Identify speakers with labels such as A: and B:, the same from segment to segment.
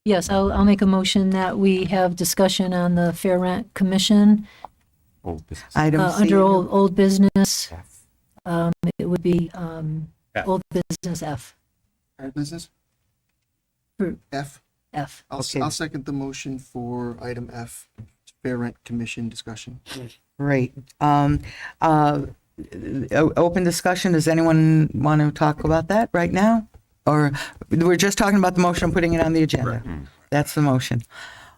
A: Yes, I'll make a motion that we have discussion on the Fair Rent Commission.
B: Old business.
C: Item C.
A: Under old business,
B: F.
A: it would be
B: F.
A: old business F.
D: Old business?
A: For
D: F.
A: F.
C: Okay.
D: I'll second the motion for item F, Fair Rent Commission discussion.
C: Great. Open discussion. Does anyone want to talk about that right now? Or we're just talking about the motion, putting it on the agenda? That's the motion.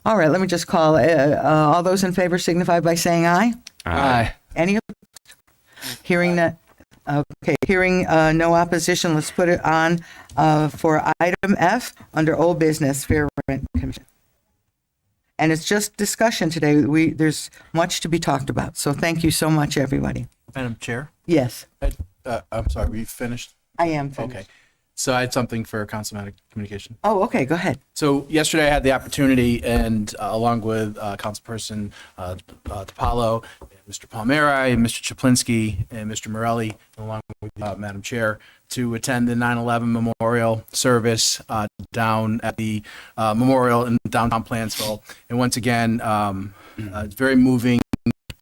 C: All right, let me just call. All those in favor signify by saying aye.
B: Aye.
C: Any opposed? Hearing that, okay, hearing no opposition, let's put it on for item F under old business, Fair Rent Commission. And it's just discussion today. There's much to be talked about. So thank you so much, everybody.
E: Madam Chair,
C: Yes,
E: I'm sorry, were you finished?
C: I am finished.
E: Okay. So I had something for Councilmanic Communication.
C: Oh, okay, go ahead.
E: So yesterday I had the opportunity, and along with Councilperson DiPaolo, Mr. Palmera, and Mr. Chaplinsky, and Mr. Morelli, along with Madam Chair, to attend the 9/11 memorial service down at the memorial in downtown Plansville. And once again, it's very moving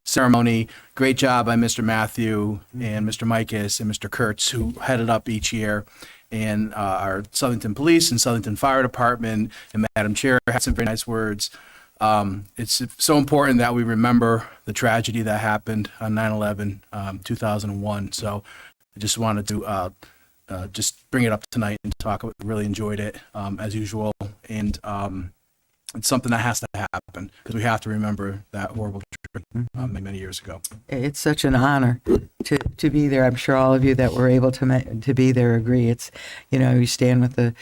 E: ceremony. Great job by Mr. Matthew and Mr. Mikas and Mr. Kurtz, who headed up each year. And our Southington Police and Southington Fire Department and Madam Chair had some very nice words. It's so important that we remember the tragedy that happened on 9/11, 2001. So I just wanted to just bring it up tonight and talk about it. Really enjoyed it as usual. And it's something that has to happen because we have to remember that horrible tragedy many years ago.
C: It's such an honor to be there. I'm sure all of you that were able to be there agree. It's, you stand with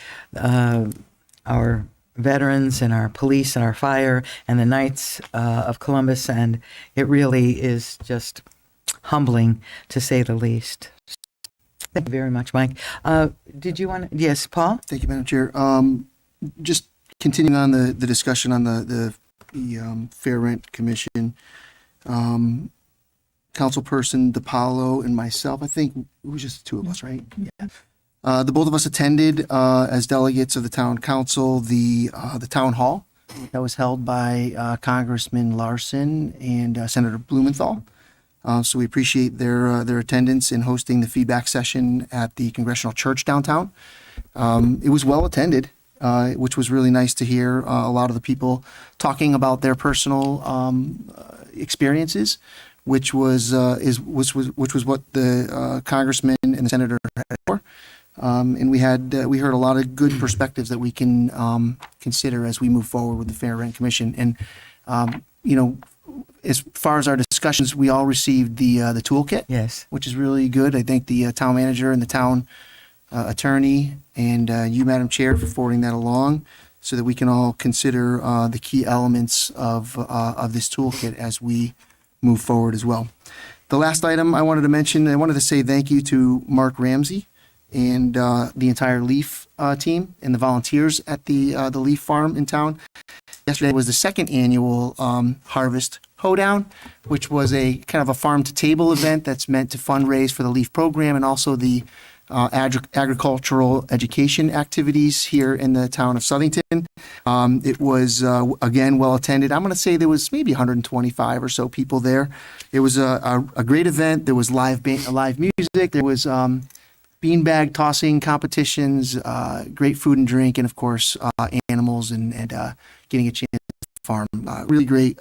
C: our veterans and our police and our fire and the Knights of Columbus, and it really is just humbling to say the least. Thank you very much, Mike. Did you want to? Yes, Paul?
D: Thank you, Madam Chair. Just continuing on the discussion on the Fair Rent Commission, Councilperson DiPaolo and myself, I think it was just the two of us, right? Yeah. The both of us attended as delegates of the town council, the town hall that was held by Congressman Larson and Senator Blumenthal. So we appreciate their attendance in hosting the feedback session at the Congressional Church downtown. It was well attended, which was really nice to hear. A lot of the people talking about their personal experiences, which was what the congressman and the senator had for. And we heard a lot of good perspectives that we can consider as we move forward with the Fair Rent Commission. And as far as our discussions, we all received the toolkit,
C: Yes.
D: which is really good. I thank the town manager and the town attorney and you, Madam Chair, for forwarding that along so that we can all consider the key elements of this toolkit as we move forward as well. The last item I wanted to mention, I wanted to say thank you to Mark Ramsey and the entire Leaf team and the volunteers at the Leaf Farm in town. Yesterday was the second annual Harvest Hoedown, which was a kind of a farm to table event that's meant to fundraise for the Leaf program and also the agricultural education activities here in the town of Southington. It was, again, well attended. I'm going to say there was maybe 125 or so people there. It was a great event. There was live music. There was beanbag tossing competitions, great food and drink, and of course, animals and getting a chance to farm. Really great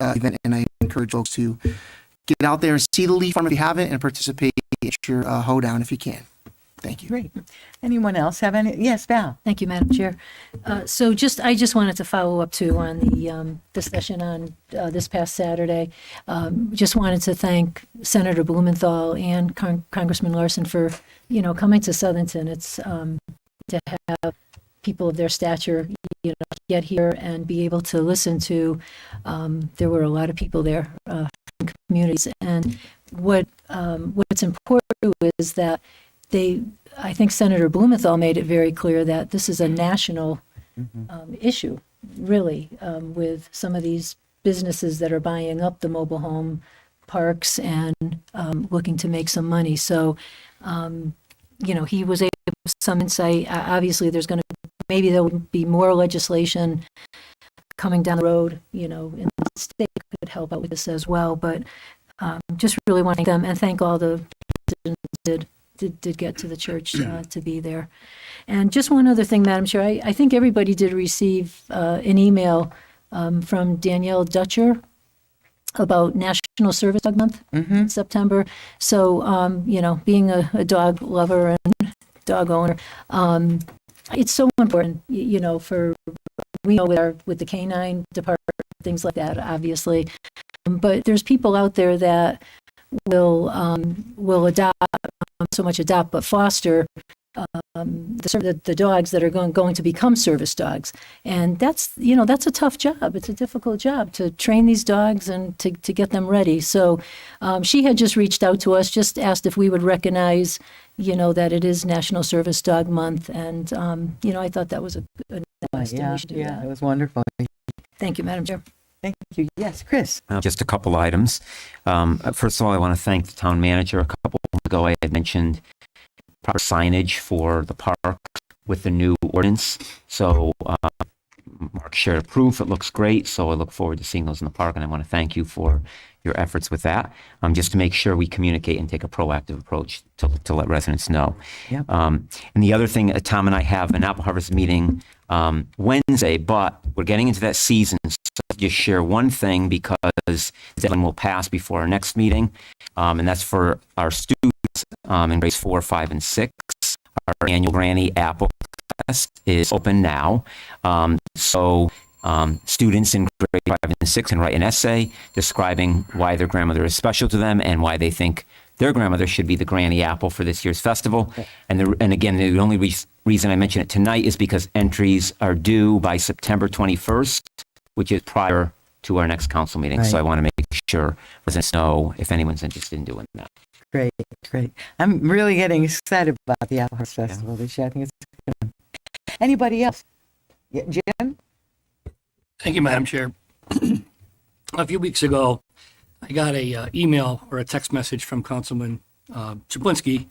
D: event, and I encourage folks to get out there and see the Leaf Farm if you haven't, and participate in your hoedown if you can. Thank you.
C: Great. Anyone else have any? Yes, Val.
A: Thank you, Madam Chair. So I just wanted to follow up too on the discussion on this past Saturday. Just wanted to thank Senator Blumenthal and Congressman Larson for, coming to Southington. It's to have people of their stature, get here and be able to listen to. There were a lot of people there from communities, and what's important is that I think Senator Blumenthal made it very clear that this is a national issue, really, with some of these businesses that are buying up the mobile home parks and looking to make some money. So, he was able to give some insight. Obviously, there's going to maybe there would be more legislation coming down the road, in the state could help out with this as well. But just really want to thank them and thank all the did get to the church to be there. And just one other thing, Madam Chair, I think everybody did receive an email from Danielle Dutcher about National Service Dog Month in September. So, being a dog lover and dog owner, it's so important, for, we know with the canine department, things like that, obviously. But there's people out there that will adopt, so much adopt, but foster the dogs that are going to become service dogs. And that's a tough job. It's a difficult job to train these dogs and to get them ready. So she had just reached out to us, just asked if we would recognize, that it is National Service Dog Month. And, I thought that was a nice thing. We should do that.
C: It was wonderful.
A: Thank you, Madam Chair.
C: Thank you. Yes, Chris.
B: Just a couple items. First of all, I want to thank the town manager. A couple months ago, I had mentioned proper signage for the park with the new ordinance. So Mark shared proof. It looks great. So I look forward to seeing those in the park, and I want to thank you for your efforts with that, just to make sure we communicate and take a proactive approach to let residents know.
C: Yep.
B: And the other thing, Tom and I have an apple harvest meeting Wednesday, but we're getting into that season. So just share one thing, because the deadline will pass before our next meeting, and that's for our students in grades 4, 5, and 6. Our annual Granny Apple Fest is open now. So students in grade 5 and 6 can write an essay describing why their grandmother is special to them and why they think their grandmother should be the Granny Apple for this year's festival. And again, the only reason I mention it tonight is because entries are due by September 21st, which is prior to our next council meeting. So I want to make sure residents know if anyone's interested in doing that.
C: Great, great. I'm really getting excited about the Apple Harvest Festival this year. I think it's good. Anybody else? Yeah, Jim?
F: Thank you, Madam Chair. A few weeks ago, I got a email or a text message from Councilman Chaplinsky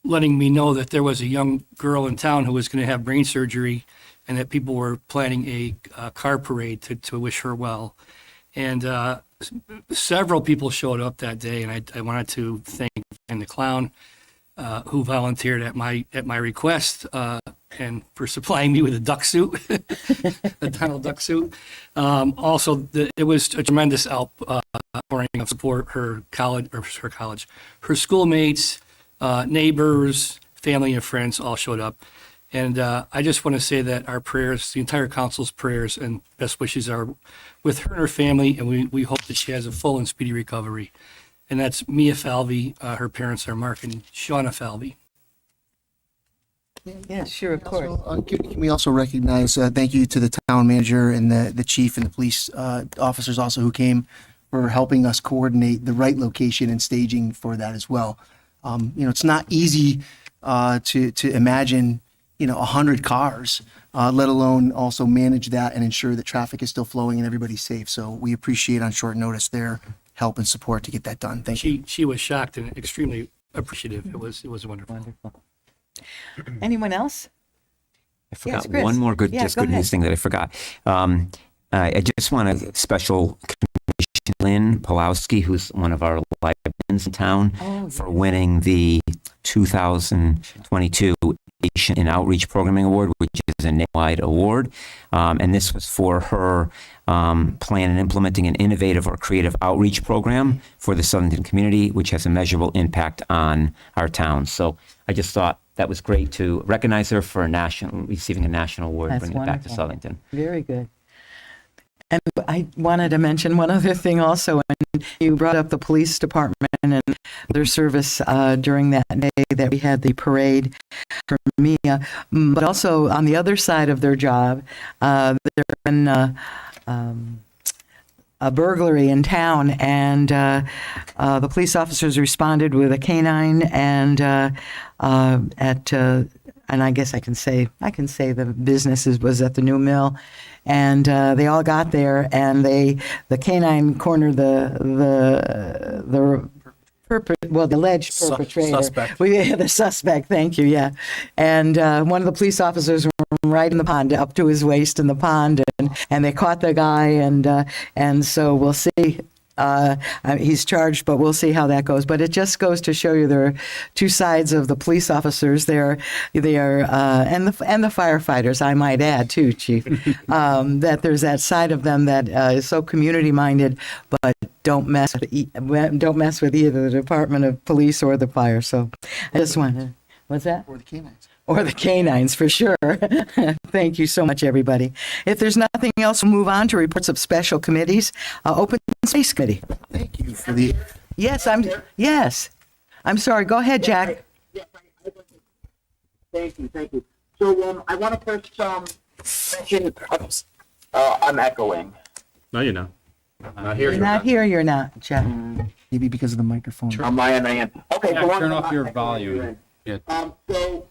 F: letting me know that there was a young girl in town who was going to have brain surgery, and that people were planning a car parade to wish her well. And several people showed up that day, and I wanted to thank the clown who volunteered at my request and for supplying me with a duck suit, a Donald Duck suit. Also, it was a tremendous outpouring of support. Her schoolmates, neighbors, family, and friends all showed up. And I just want to say that our prayers, the entire council's prayers and best wishes are with her and her family, and we hope that she has a full and speedy recovery. And that's Mia Falvey. Her parents are Mark and Shauna Falvey.
C: Yeah, sure, of course.
D: Can we also recognize, thank you to the town manager and the chief and the police officers also who came for helping us coordinate the right location and staging for that as well. It's not easy to imagine 100 cars, let alone also manage that and ensure that traffic is still flowing and everybody's safe. So we appreciate on short notice their help and support to get that done. Thank you.
F: She was shocked and extremely appreciative. It was wonderful.
C: Wonderful. Anyone else?
B: I forgot
C: Chris.
B: one more good
C: Yeah, go
B: good
C: ahead.
B: news thing that I forgot. I just want a special commission Lynn Pulowski, who's one of our librarians in town, for winning the 2022 Education and Outreach Programming Award, which is a nationwide award. And this was for her plan and implementing an innovative or creative outreach program for the Southington community, which has a measurable impact on our town. So I just thought that was great to recognize her for receiving a national award,
C: That's
B: bringing it back to
C: wonderful.
B: Southington.
C: Very good. And I wanted to mention one other thing also. And you brought up the police department and their service during that day that we had the parade for Mia. But also on the other side of their job, there's been a burglary in town, and the police officers responded with a canine and and I guess I can say the business was at the new mill, and they all got there, and the canine cornered the the alleged perpetrator.
E: Suspect.
C: The suspect, thank you, yeah. And one of the police officers were right in the pond, up to his waist in the pond, and they caught the guy, and so we'll see. He's charged, but we'll see how that goes. But it just goes to show you there are two sides of the police officers. They are, and the firefighters, I might add too, Chief. That there's that side of them that is so community minded, but don't mess with either the Department of Police or the fire. So I just want to. What's that?
D: Or the canines.
C: Or the canines, for sure. Thank you so much, everybody. If there's nothing else, we'll move on to reports of special committees. Open Space Committee.
D: Thank you for the,
C: Yes. I'm sorry. Go ahead, Jack.
G: Yes, Thank you. So I want to first mention, I'm echoing.
H: No, you're not. Not here.
C: You're not here, you're not, Jack.
D: maybe because of the microphone.
G: On my end, I am. Okay,
H: Yeah,
G: so
H: turn off your volume. Yeah.
G: So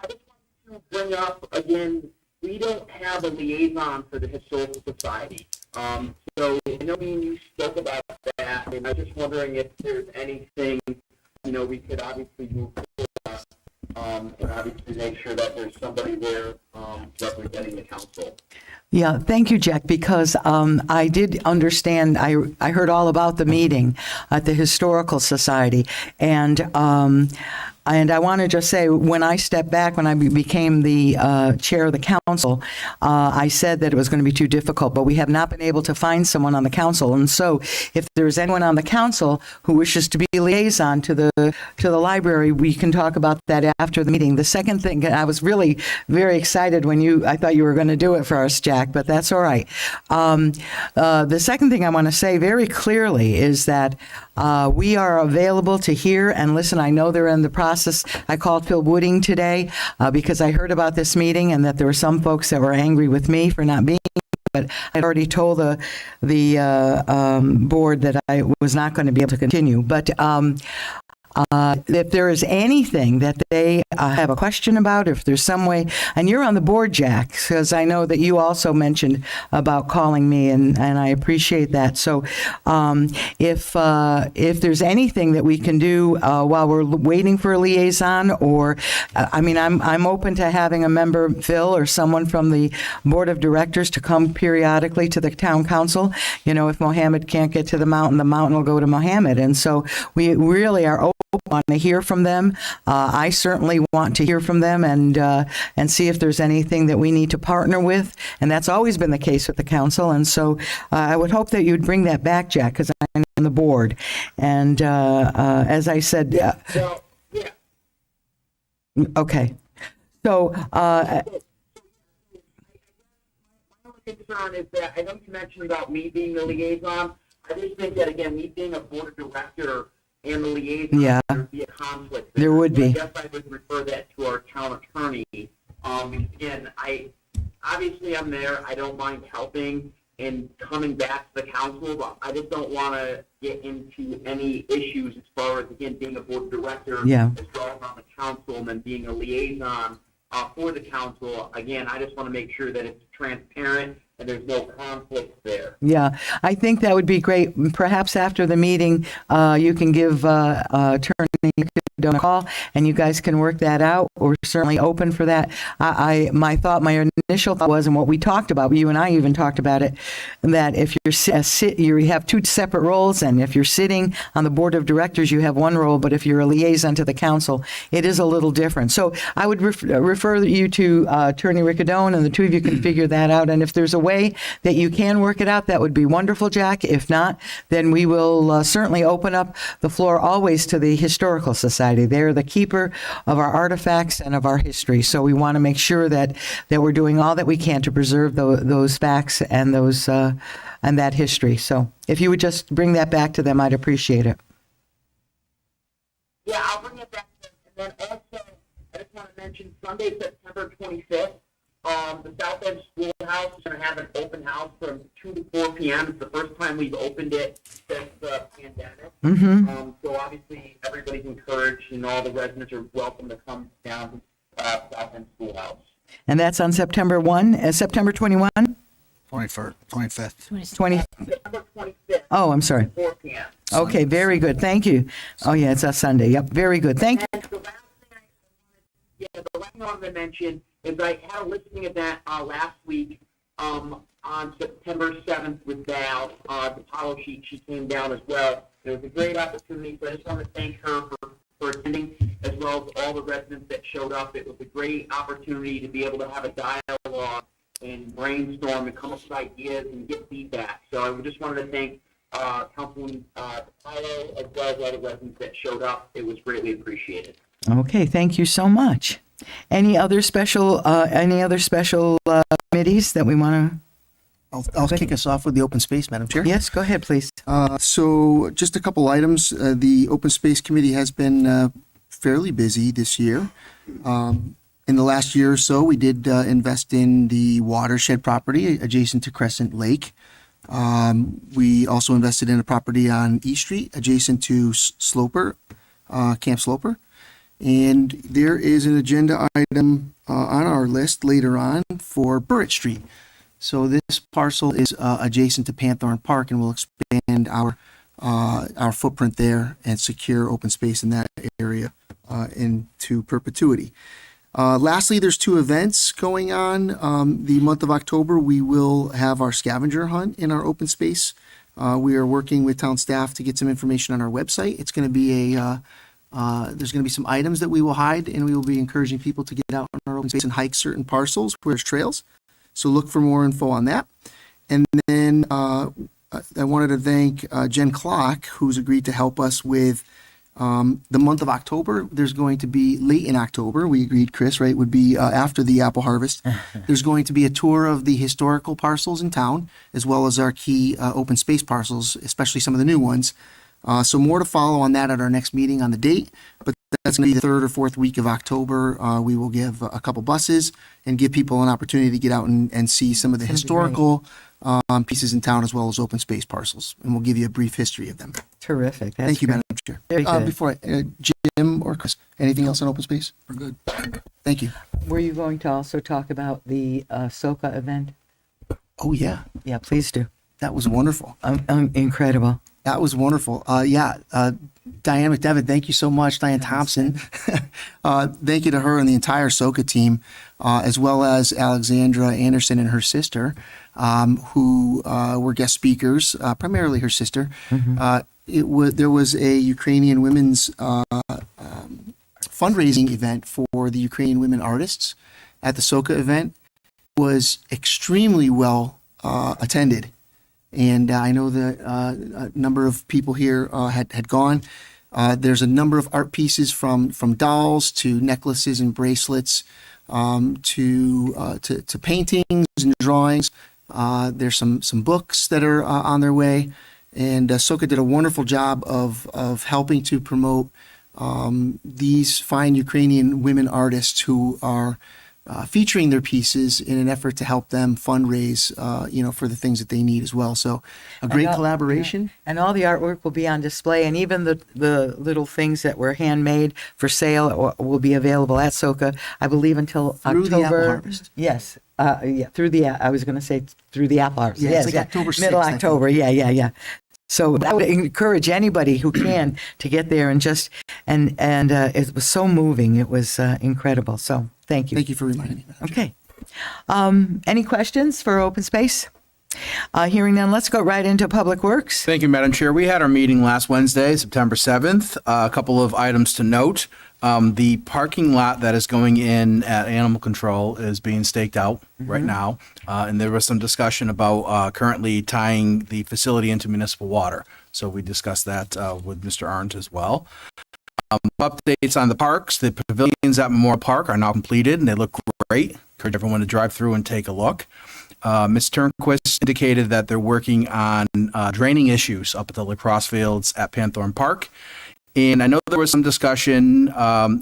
G: I just wanted to bring up again, we don't have a liaison for the Historical Society. So I know me and you spoke about that, and I'm just wondering if there's anything, we could obviously move forward, and obviously make sure that there's somebody there representing the council.
C: Yeah, thank you, Jack, because I did understand, I heard all about the meeting at the Historical Society, and I want to just say, when I stepped back, when I became the chair of the council, I said that it was going to be too difficult, but we have not been able to find someone on the council. And so if there's anyone on the council who wishes to be liaison to the library, we can talk about that after the meeting. The second thing, I was really very excited when I thought you were going to do it for us, Jack, but that's all right. The second thing I want to say very clearly is that we are available to hear and listen. I know they're in the process. I called Phil Wooding today because I heard about this meeting and that there were some folks that were angry with me for not being. But I'd already told the board that I was not going to be able to continue. But if there is anything that they have a question about, if there's some way, and you're on the board, Jack, because I know that you also mentioned about calling me, and I appreciate that. So if there's anything that we can do while we're waiting for a liaison, or I'm open to having a member, Phil, or someone from the board of directors to come periodically to the town council. If Mohammed can't get to the mountain will go to Mohammed, and so we really are open. Want to hear from them. I certainly want to hear from them and see if there's anything that we need to partner with. And that's always been the case with the council. And so I would hope that you'd bring that back, Jack, because I'm on the board. And as I said,
G: So, yeah.
C: okay. So
G: My only concern is that I know you mentioned about me being the liaison. I just think that, again, me being a board of director and the liaison,
C: Yeah.
G: there would be a conflict.
C: There would be.
G: I guess I would refer that to our town attorney. Again, I'm there. I don't mind helping and coming back to the council, but I just don't want to get into any issues as far as, again, being a board of director,
C: Yeah.
G: as well as on the council, and then being a liaison for the council. Again, I just want to make sure that it's transparent and there's no conflict there.
C: Yeah, I think that would be great. Perhaps after the meeting, you can give Attorney a call, and you guys can work that out. We're certainly open for that. My initial thought was, and what we talked about, you and I even talked about it, that if you have two separate roles, and if you're sitting on the board of directors, you have one role, but if you're a liaison to the council, it is a little different. So I would refer you to Attorney Riccadone, and the two of you can figure that out. And if there's a way that you can work it out, that would be wonderful, Jack. If not, then we will certainly open up the floor always to the Historical Society. They're the keeper of our artifacts and of our history. So we want to make sure that we're doing all that we can to preserve those facts and those and that history. So if you would just bring that back to them, I'd appreciate it.
G: Yeah, I'll bring it back. And then also, I just want to mention Sunday, September 25th, the South End Schoolhouse is going to have an open house from 2 to 4 p.m. It's the first time we've opened it since the pandemic.
C: Mm-hmm.
G: So obviously, everybody's encouraged, and all the residents are welcome to come down to South End Schoolhouse.
C: And that's on September 21?
D: 21st, 25th.
C: 20.
G: September 25th,
C: Oh, I'm sorry.
G: 4 p.m.
C: Okay, very good. Thank you. Oh, yeah, it's a Sunday. Yep, very good. Thank you.
G: And the last thing the last thing I wanted to mention is I had a listening event last week on September 7th with Val. Apollo, she came down as well. It was a great opportunity, so I just want to thank her for attending, as well as all the residents that showed up. It was a great opportunity to be able to have a dialogue and brainstorm and come up with ideas and get feedback. So I just wanted to thank Councilman Apollo, as well as all the residents that showed up. It was greatly appreciated.
C: Okay, thank you so much. Any other special committees that we want to?
D: I'll kick us off with the open space, Madam Chair.
C: Yes, go ahead, please.
D: So just a couple items. The Open Space Committee has been fairly busy this year. In the last year or so, we did invest in the watershed property adjacent to Crescent Lake. We also invested in a property on East Street adjacent to Sloper, Camp Sloper. And there is an agenda item on our list later on for Burritt Street. So this parcel is adjacent to Panthorn Park, and will expand our footprint there and secure open space in that area into perpetuity. Lastly, there's two events going on. The month of October, we will have our scavenger hunt in our open space. We are working with town staff to get some information on our website. It's going to be there's going to be some items that we will hide, and we will be encouraging people to get out in our open space and hike certain parcels where there's trails. So look for more info on that. And then I wanted to thank Jen Clock, who's agreed to help us with the month of October. There's going to be late in October. We agreed, Chris, right? Would be after the apple harvest. There's going to be a tour of the historical parcels in town, as well as our key open space parcels, especially some of the new ones. So more to follow on that at our next meeting on the date, but that's going to be the third or fourth week of October. We will give a couple buses and give people an opportunity to get out and see some of the historical pieces in town, as well as open space parcels. And we'll give you a brief history of them.
C: Terrific. That's
D: Thank you,
C: great.
D: Madam Chair.
C: Very good.
D: Before Jim or Chris, anything else on open space?
F: We're good.
D: Thank you.
C: Were you going to also talk about the SOCA event?
D: Oh, yeah.
C: Yeah, please do.
D: That was wonderful.
C: Incredible.
D: That was wonderful. Diane McDevitt, thank you so much. Diane Thompson. Thank you to her and the entire SOCA team, as well as Alexandra Anderson and her sister, who were guest speakers, primarily her sister. There was a Ukrainian women's fundraising event for the Ukrainian women artists at the SOCA event. It was extremely well attended. And I know that a number of people here had gone. There's a number of art pieces from dolls to necklaces and bracelets to paintings and drawings. There's some books that are on their way. And SOCA did a wonderful job of helping to promote these fine Ukrainian women artists who are featuring their pieces in an effort to help them fundraise, for the things that they need as well. So a great collaboration.
C: And all the artwork will be on display, and even the little things that were handmade for sale will be available at SOCA, I believe, until
D: Through
C: October.
D: the apple harvest.
C: Yes. Through the, I was going to say through the apple harvest.
D: Yeah,
C: Yes,
D: it's like October 6th,
C: Middle
D: I think.
C: October. Yeah. So I would encourage anybody who can to get there and and it was so moving. It was incredible. So thank you.
D: Thank you for reminding me. Madam Chair.
C: Okay. Any questions for open space? Hearing none, let's go right into Public Works.
E: Thank you, Madam Chair. We had our meeting last Wednesday, September 7th. A couple of items to note. The parking lot that is going in at Animal Control is being staked out right now. And there was some discussion about currently tying the facility into municipal water. So we discussed that with Mr. Arndt as well. Updates on the parks. The pavilions at Memorial Park are now completed and they look great. Encourage everyone to drive through and take a look. Ms. Turnquist indicated that they're working on draining issues up at the lacrosse fields at Panthorn Park. And I know there was some discussion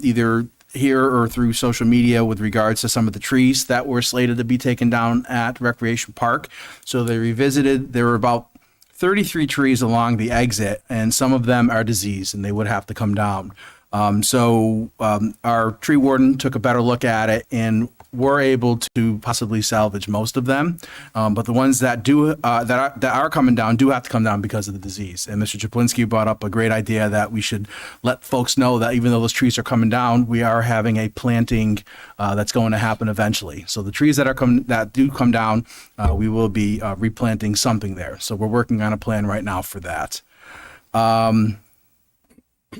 E: either here or through social media with regards to some of the trees that were slated to be taken down at Recreation Park. So they revisited. There were about 33 trees along the exit, and some of them are diseased, and they would have to come down. So our tree warden took a better look at it and were able to possibly salvage most of them, but the ones that are coming down do have to come down because of the disease. And Mr. Chaplinsky brought up a great idea that we should let folks know that even though those trees are coming down, we are having a planting that's going to happen eventually. So the trees that do come down, we will be replanting something there. So we're working on a plan right now for that. I'm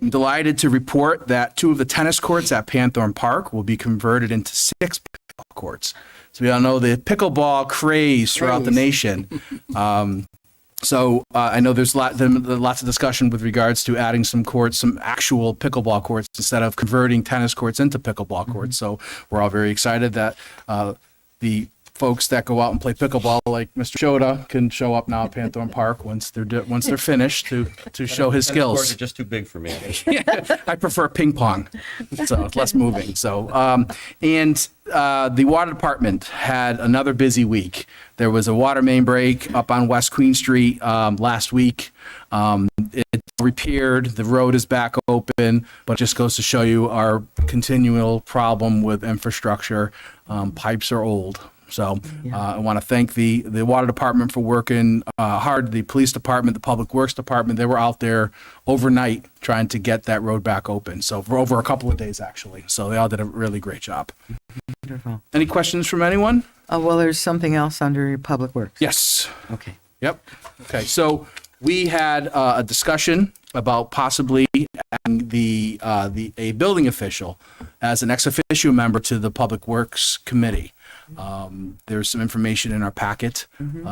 E: delighted to report that 2 of the tennis courts at Panthorn Park will be converted into 6 pickleball courts. So we all know the pickleball craze throughout the nation. So I know there's lots of discussion with regards to adding some courts, some actual pickleball courts, instead of converting tennis courts into pickleball courts. So we're all very excited that the folks that go out and play pickleball, like Mr. Shota, can show up now at Panthorn Park once they're finished to show his skills.
H: Just too big for me.
E: I prefer ping pong, so it's less moving. So, the water department had another busy week. There was a water main break up on West Queen Street last week. It's repaired. The road is back open, but it just goes to show you our continual problem with infrastructure. Pipes are old. So I want to thank the water department for working hard, the police department, the public works department. They were out there overnight trying to get that road back open. So for over a couple of days, actually. So they all did a really great job.
C: Wonderful.
E: Any questions from anyone?
C: Well, there's something else under Public Works.
E: Yes.
C: Okay.
E: Yep. Okay. So we had a discussion about possibly adding a building official as an ex officio member to the Public Works Committee. There's some information in our packet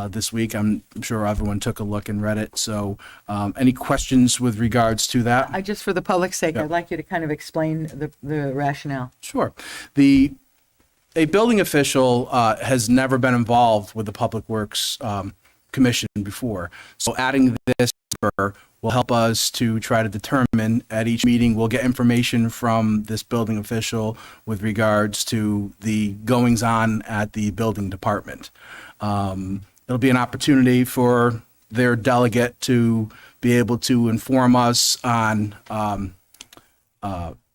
E: this week. I'm sure everyone took a look and read it. So any questions with regards to that?
C: Just for the public's sake,
E: Yep.
C: I'd like you to kind of explain the rationale.
E: Sure. A building official has never been involved with the Public Works Commission before. So adding this member will help us to try to determine at each meeting. We'll get information from this building official with regards to the goings on at the building department. It'll be an opportunity for their delegate to be able to inform us on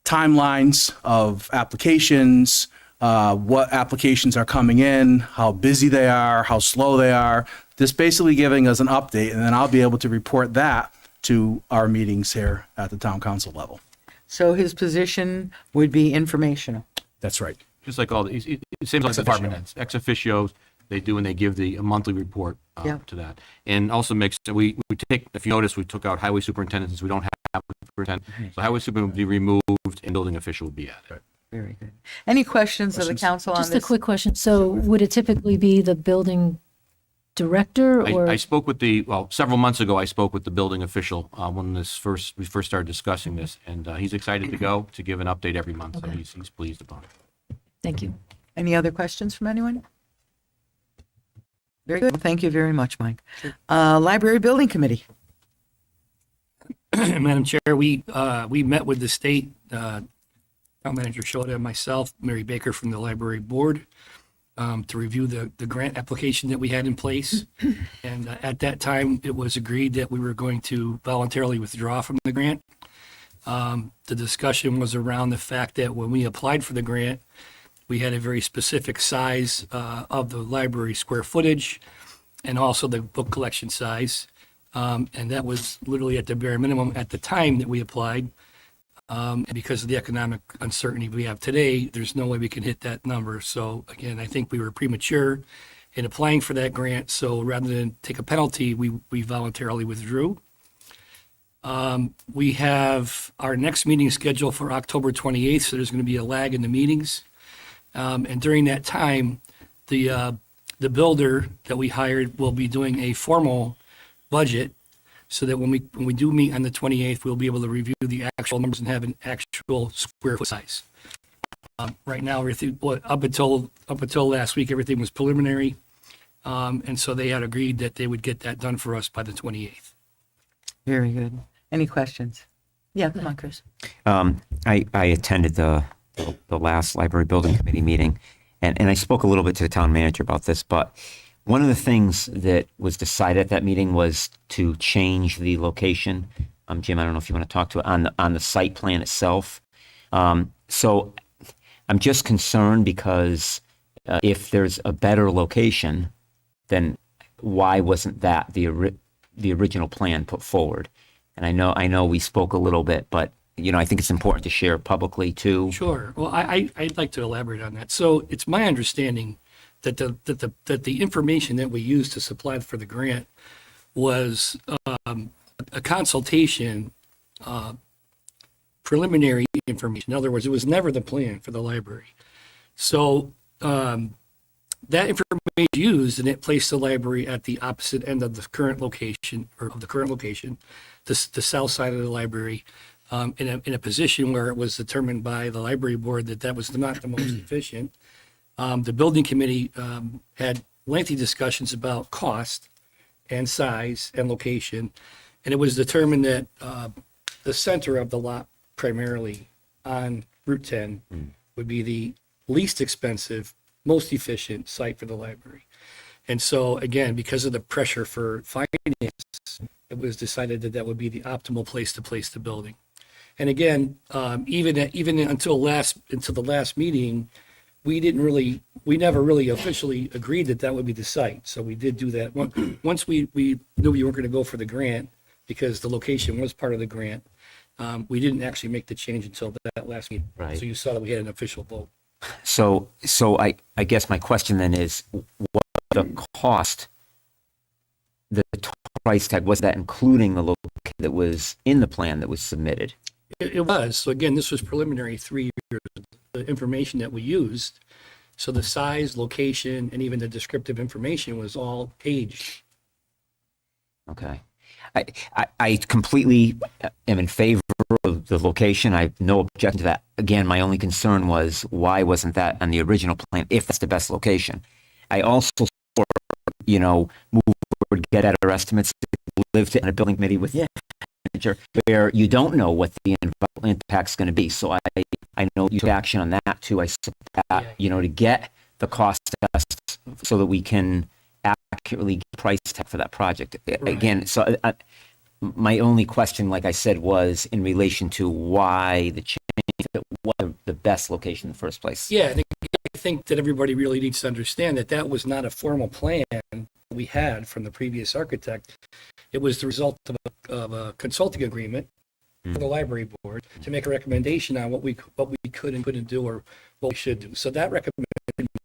E: timelines of applications, what applications are coming in, how busy they are, how slow they are, just basically giving us an update, and then I'll be able to report that to our meetings here at the town council level.
C: So his position would be informational.
E: That's right.
H: Just like it seems like department heads, ex officios, they do and they give the monthly report
C: Yeah.
H: to that. And also makes, we take, if you notice, we took out highway superintendents, we don't have a superintendent. So highway superintendent would be removed and building official would be added.
C: Very good. Any questions of the council on
A: Just a
C: this?
A: quick question. So would it typically be the building director or?
H: I spoke with several months ago, I spoke with the building official when we first started discussing this, and he's excited to go to give an update every month, so
A: Okay.
H: he's pleased about it.
A: Thank you.
C: Any other questions from anyone? Very good. Well, thank you very much, Mike. Library Building Committee.
F: Madam Chair, we met with the state, town manager Shota and myself, Mary Baker from the library board, to review the grant application that we had in place. And at that time, it was agreed that we were going to voluntarily withdraw from the grant. The discussion was around the fact that when we applied for the grant, we had a very specific size of the library square footage and also the book collection size. And that was literally at the bare minimum at the time that we applied. And because of the economic uncertainty we have today, there's no way we can hit that number. So again, I think we were premature in applying for that grant. So rather than take a penalty, we voluntarily withdrew. We have our next meeting scheduled for October 28th, so there's going to be a lag in the meetings. And during that time, the builder that we hired will be doing a formal budget so that when we do meet on the 28th, we'll be able to review the actual numbers and have an actual square foot size. Right now, everything, up until last week, everything was preliminary. And so they had agreed that they would get that done for us by the 28th.
C: Very good. Any questions? Yeah, come on, Chris.
B: I attended the last library building committee meeting, and I spoke a little bit to the town manager about this, but one of the things that was decided at that meeting was to change the location. Jim, I don't know if you want to talk to it on the site plan itself. So I'm just concerned because if there's a better location, then why wasn't that the original plan put forward? And I know we spoke a little bit, but I think it's important to share publicly too.
F: Sure. Well, I'd like to elaborate on that. So it's my understanding that the information that we used to supply for the grant was a consultation, preliminary information. In other words, it was never the plan for the library. So that information used, and it placed the library at the opposite end of the current location, the south side of the library, in a position where it was determined by the library board that was not the most efficient. The building committee had lengthy discussions about cost and size and location, and it was determined that the center of the lot, primarily on Route 10, would be the least expensive, most efficient site for the library. And so, again, because of the pressure for finance, it was decided that would be the optimal place to place the building. And again, even until the last meeting, we never really officially agreed that would be the site. So we did do that. Once we knew we weren't going to go for the grant, because the location was part of the grant, we didn't actually make the change until that last meeting.
B: Right.
F: So you saw that we had an official vote.
B: So I guess my question then is, what the cost, the total price tag, was that including the location that was in the plan that was submitted?
F: It was. So again, this was preliminary 3 years, the information that we used. So the size, location, and even the descriptive information was all aged.
B: Okay. I completely am in favor of the location. I have no objection to that. Again, my only concern was, why wasn't that on the original plan if that's the best location? I also, move forward, get at our estimates, lived in a building committee with the manager where you don't know what the environmental impact's going to be. So I know you took action on that too. I support that, to get the cost test so that we can accurately get price tag for that project. Again, so my only question, like I said, was in relation to why the change, that was the best location in the first place.
F: Yeah, and I think that everybody really needs to understand that was not a formal plan we had from the previous architect. It was the result of a consulting agreement for the library board to make a recommendation on what we could and couldn't do, or what we should do. So that recommendation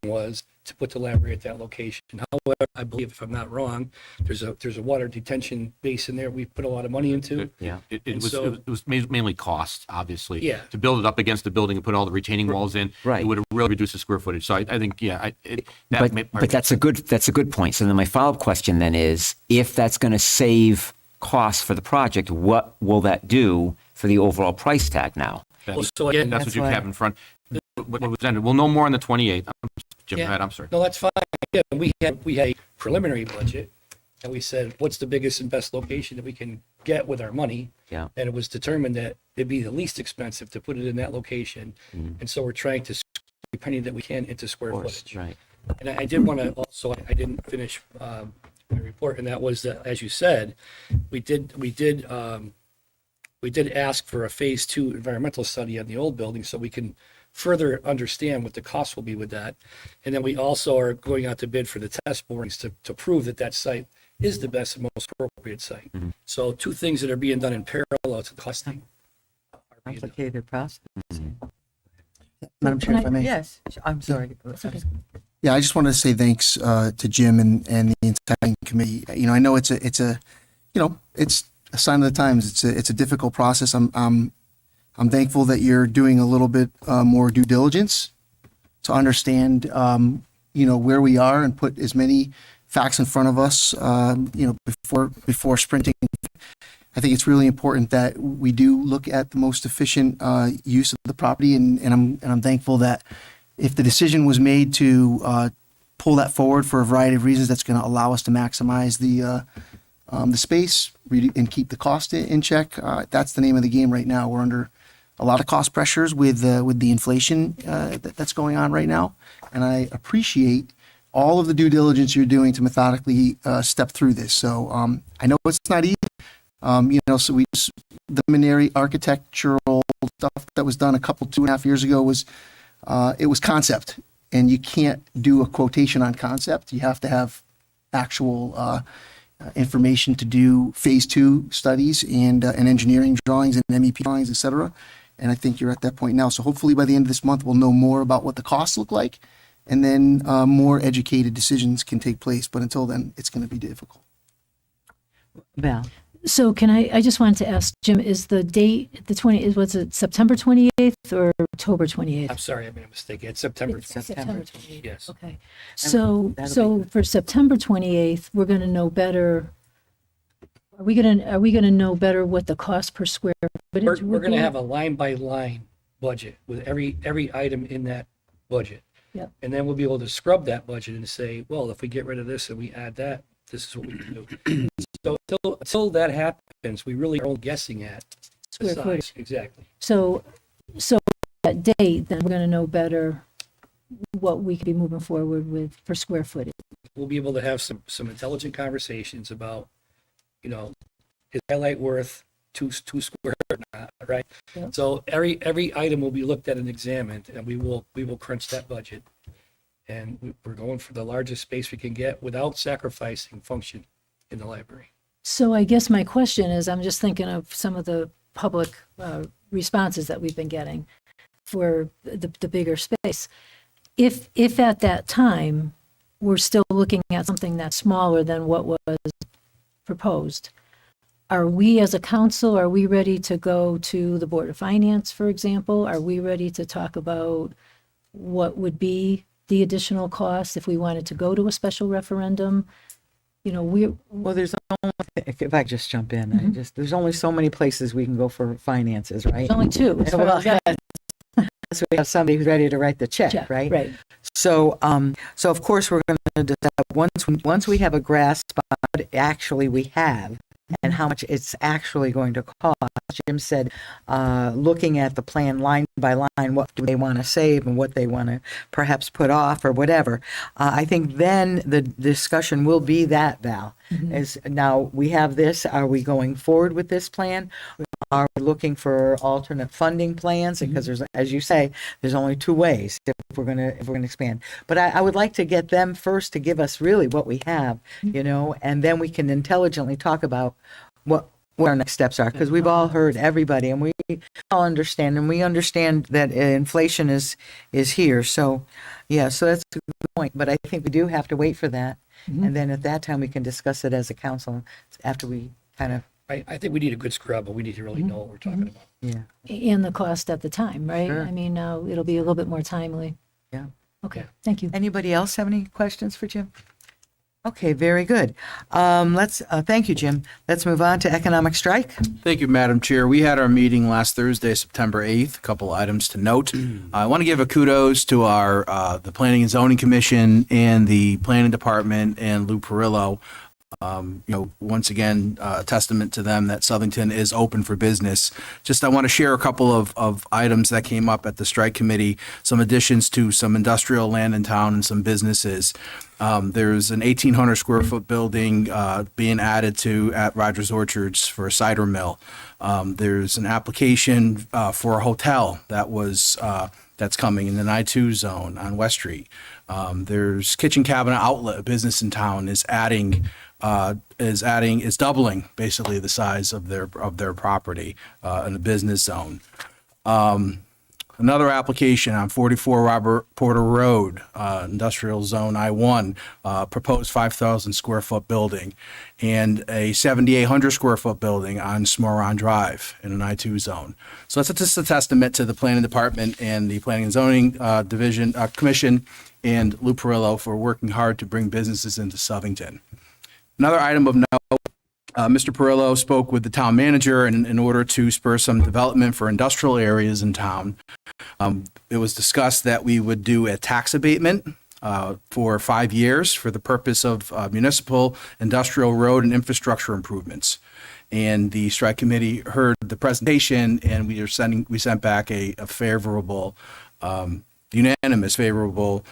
F: was to put the library at that location. However, I believe, if I'm not wrong, there's a water detention basin there we put a lot of money into.
B: Yeah.
H: It was mainly cost, obviously.
F: Yeah.
H: To build it up against the building and put all the retaining walls in.
B: Right.
H: It would have really reduced the square footage. So I think,
B: But that's a good point. So then my follow-up question then is, if that's going to save costs for the project, what will that do for the overall price tag now?
F: Well, so again,
H: That's what
C: That's
H: you
C: why-
H: have in front. What was ended. We'll know more on the 28th. Jim,
F: Yeah.
H: go ahead. I'm sorry.
F: No, that's fine. Yeah, we had a preliminary budget, and we said, what's the biggest and best location that we can get with our money?
B: Yeah.
F: And it was determined that it'd be the least expensive to put it in that location. And so we're trying to squeeze every penny that we can into square footage.
B: Right.
F: And I did want to also, I didn't finish my report, and that was that, as you said, we did ask for a phase 2 environmental study on the old building so we can further understand what the cost will be with that. And then we also are going out to bid for the test borings to prove that site is the best and most appropriate site. So 2 things that are being done in parallel to the costing.
C: Complicated process.
D: Madam Chair, if I may.
C: Yes, I'm sorry.
D: Yeah, I just wanted to say thanks to Jim and the entire committee. I know it's a sign of the times. It's a difficult process. I'm thankful that you're doing a little bit more due diligence to understand where we are and put as many facts in front of us before sprinting. I think it's really important that we do look at the most efficient use of the property, and I'm thankful that if the decision was made to pull that forward for a variety of reasons, that's going to allow us to maximize the space and keep the cost in check. That's the name of the game right now. We're under a lot of cost pressures with the inflation that's going on right now, and I appreciate all of the due diligence you're doing to methodically step through this. So I know it's not easy. So the preliminary architectural stuff that was done 2.5 years ago was it was concept. and you can't do a quotation on concept. You have to have actual information to do phase 2 studies and engineering drawings and MEP drawings, et cetera. And I think you're at that point now. So hopefully by the end of this month, we'll know more about what the costs look like, and then more educated decisions can take place. But until then, it's going to be difficult.
C: Val?
A: So I just wanted to ask, Jim, is the date, was it September 28th or October 28th?
F: I'm sorry, I made a mistake. It's September.
A: It's September 28th.
F: Yes.
A: Okay. So,
C: that'll be
A: for September 28th, we're going to know better. Are we going to know better what the cost per square footage
F: We're
A: would
F: going to
A: be?
F: have a line by line budget with every item in that budget.
A: Yep.
F: And then we'll be able to scrub that budget and say, well, if we get rid of this and we add that, this is what we can do. So until that happens, we really are only guessing at the
A: Square footage.
F: size. Exactly.
A: So that date, then we're going to know better what we could be moving forward with for square footage.
F: We'll be able to have some intelligent conversations about, is highlight worth two square or not, right?
A: Yep.
F: So every item will be looked at and examined, and we will crunch that budget. And we're going for the largest space we can get without sacrificing function in the library.
A: So I guess my question is, I'm just thinking of some of the public responses that we've been getting for the bigger space. If at that time, we're still looking at something that's smaller than what was proposed, are we as a council, are we ready to go to the Board of Finance, for example? Are we ready to talk about what would be the additional cost if we wanted to go to a special referendum?
C: Well, there's only, if I just jump in, there's only so many places we can go for finances, right?
A: Only two. as far
C: Well,
A: as that-
C: so we have somebody who's ready to write the check,
A: Check,
C: right?
A: right.
C: So, so of course, we're going to decide once we have a grasp on what actually we have and how much it's actually going to cost. Jim said, looking at the plan line by line, what do they want to save and what they want to perhaps put off or whatever. I think then the discussion will be that, Val, is now we have this. Are we going forward with this plan? Are we looking for alternate funding plans? Because there's, as you say, there's only two ways if we're gonna expand. But I would like to get them first to give us really what we have, and then we can intelligently talk about what our next steps are. Because we've all heard everybody, and we all understand, and we understand that inflation is here. So, yeah, so that's a good point. But I think we do have to wait for that, and then at that time we can discuss it as a council after we kind of.
F: I think we need a good scrub, but we need to really know what we're talking about.
C: Yeah.
A: And the cost at the time, right?
C: Sure.
A: I mean, now it'll be a little bit more timely.
C: Yeah.
A: Okay, thank you.
C: Anybody else have any questions for Jim? Okay, very good. Let's thank you, Jim. Let's move on to economic strike.
E: Thank you, Madam Chair. We had our meeting last Thursday, September 8th. A couple items to note. I want to give a kudos to our the Planning and Zoning Commission and the Planning Department and Lou Perillo. Once again, a testament to them that Southington is open for business. Just I want to share a couple of items that came up at the strike committee, some additions to some industrial land in town and some businesses. There's an 1,800 square foot building being added to at Rogers Orchards for a cider mill. There's an application for a hotel that's coming in the I-2 zone on West Street. There's Kitchen Cabinet Outlet, a business in town, is doubling basically the size of their property in a business zone. Another application on 44 Robert Porter Road, Industrial Zone I-1, proposed 5,000 square foot building, and a 7,800 square foot building on Smoron Drive in an I-2 zone. So that's just a testament to the Planning Department and the Planning and Zoning Commission and Lou Perillo for working hard to bring businesses into Southington. Another item of note, Mr. Perillo spoke with the town manager in order to spur some development for industrial areas in town. It was discussed that we would do a tax abatement for 5 years for the purpose of municipal, industrial, road, and infrastructure improvements. And the strike committee heard the presentation, and we sent back a favorable unanimous favorable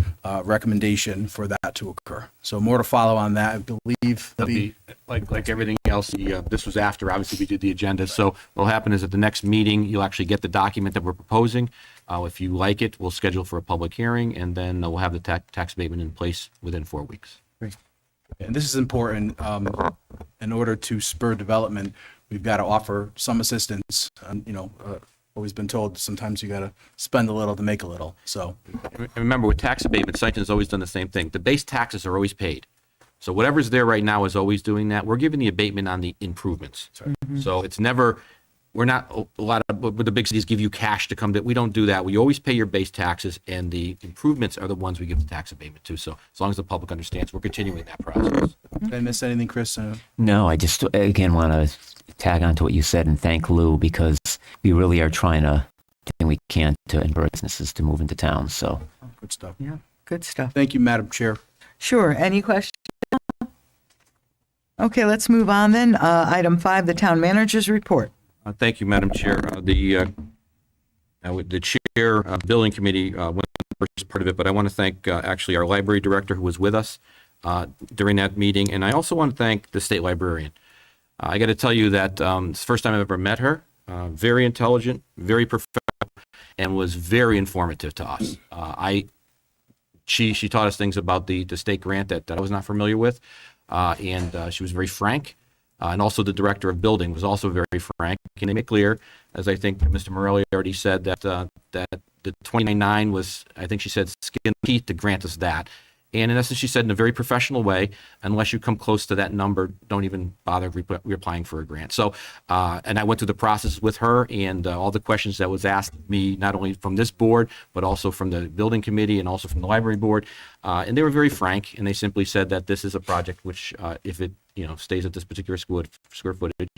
E: recommendation for that to occur. So more to follow on that. I believe
H: It'll be like everything else. This was after, obviously, we did the agenda. So what'll happen is at the next meeting, you'll actually get the document that we're proposing. If you like it, we'll schedule for a public hearing, and then we'll have the tax abatement in place within 4 weeks.
E: And this is important. In order to spur development, we've got to offer some assistance. Always been told sometimes you got to spend a little to make a little. So
H: And remember, with tax abatement, Seiton's always done the same thing. The base taxes are always paid. So whatever's there right now is always doing that. We're giving the abatement on the improvements. So it's never, we're not, a lot of, but the big cities give you cash to come to, we don't do that. We always pay your base taxes, and the improvements are the ones we give the tax abatement to. So as long as the public understands, we're continuing that process.
E: did I miss anything, Chris?
B: No, I just, again, want to tag on to what you said and thank Lou, because we really are trying to do everything we can to encourage businesses to move into town, so.
E: Good stuff.
C: Yeah, good stuff.
E: Thank you, Madam Chair.
C: Sure. Any questions? Okay, let's move on then. Item 5, the town manager's report.
H: Thank you, Madam Chair. The chair building committee went the first part of it, but I want to thank actually our library director who was with us during that meeting, and I also want to thank the state librarian. I got to tell you that it's the first time I've ever met her. Very intelligent, very professional, and was very informative to us. She taught us things about the state grant that I was not familiar with, and she was very frank. And also the director of building was also very frank. And they make clear, as I think Mr. Morelli already said, that the 29.9 was, I think she said, skin teeth to grant us that. And in essence, she said in a very professional way, unless you come close to that number, don't even bother reapplying for a grant. So, and I went through the process with her, and all the questions that was asked me, not only from this board, but also from the building committee and also from the library board. And they were very frank, and they simply said that this is a project which, if it stays at this particular square footage,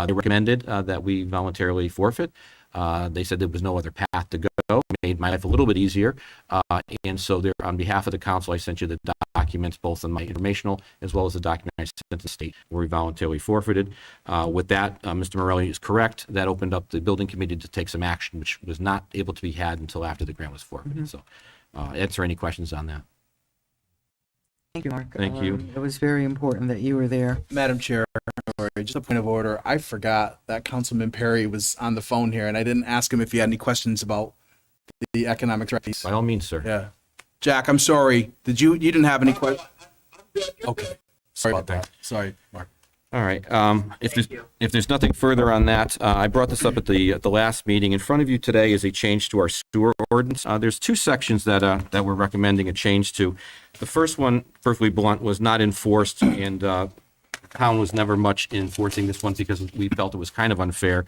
H: they recommended that we voluntarily forfeit. They said there was no other path to go. It made my life a little bit easier. And so there, on behalf of the council, I sent you the documents, both on my informational as well as the document I sent to the state where we voluntarily forfeited. With that, Mr. Morelli is correct. That opened up the building committee to take some action, which was not able to be had until after the grant was forfeited. So answer any questions on that.
C: Thank you, Mark.
H: Thank you.
C: It was very important that you were there.
E: Madam Chair, just a point of order. I forgot that Councilman Perry was on the phone here, and I didn't ask him if he had any questions about the economic threats.
H: By all means, sir.
E: Yeah. Jack, I'm sorry. You didn't have any questions? Okay. Sorry about that. Sorry, Mark.
H: All right. If there's nothing further on that, I brought this up at the last meeting. In front of you today is a change to our sewer ordinance. There's 2 sections that we're recommending a change to. The first one, perfectly blunt, was not enforced, and the town was never much enforcing this one because we felt it was kind of unfair.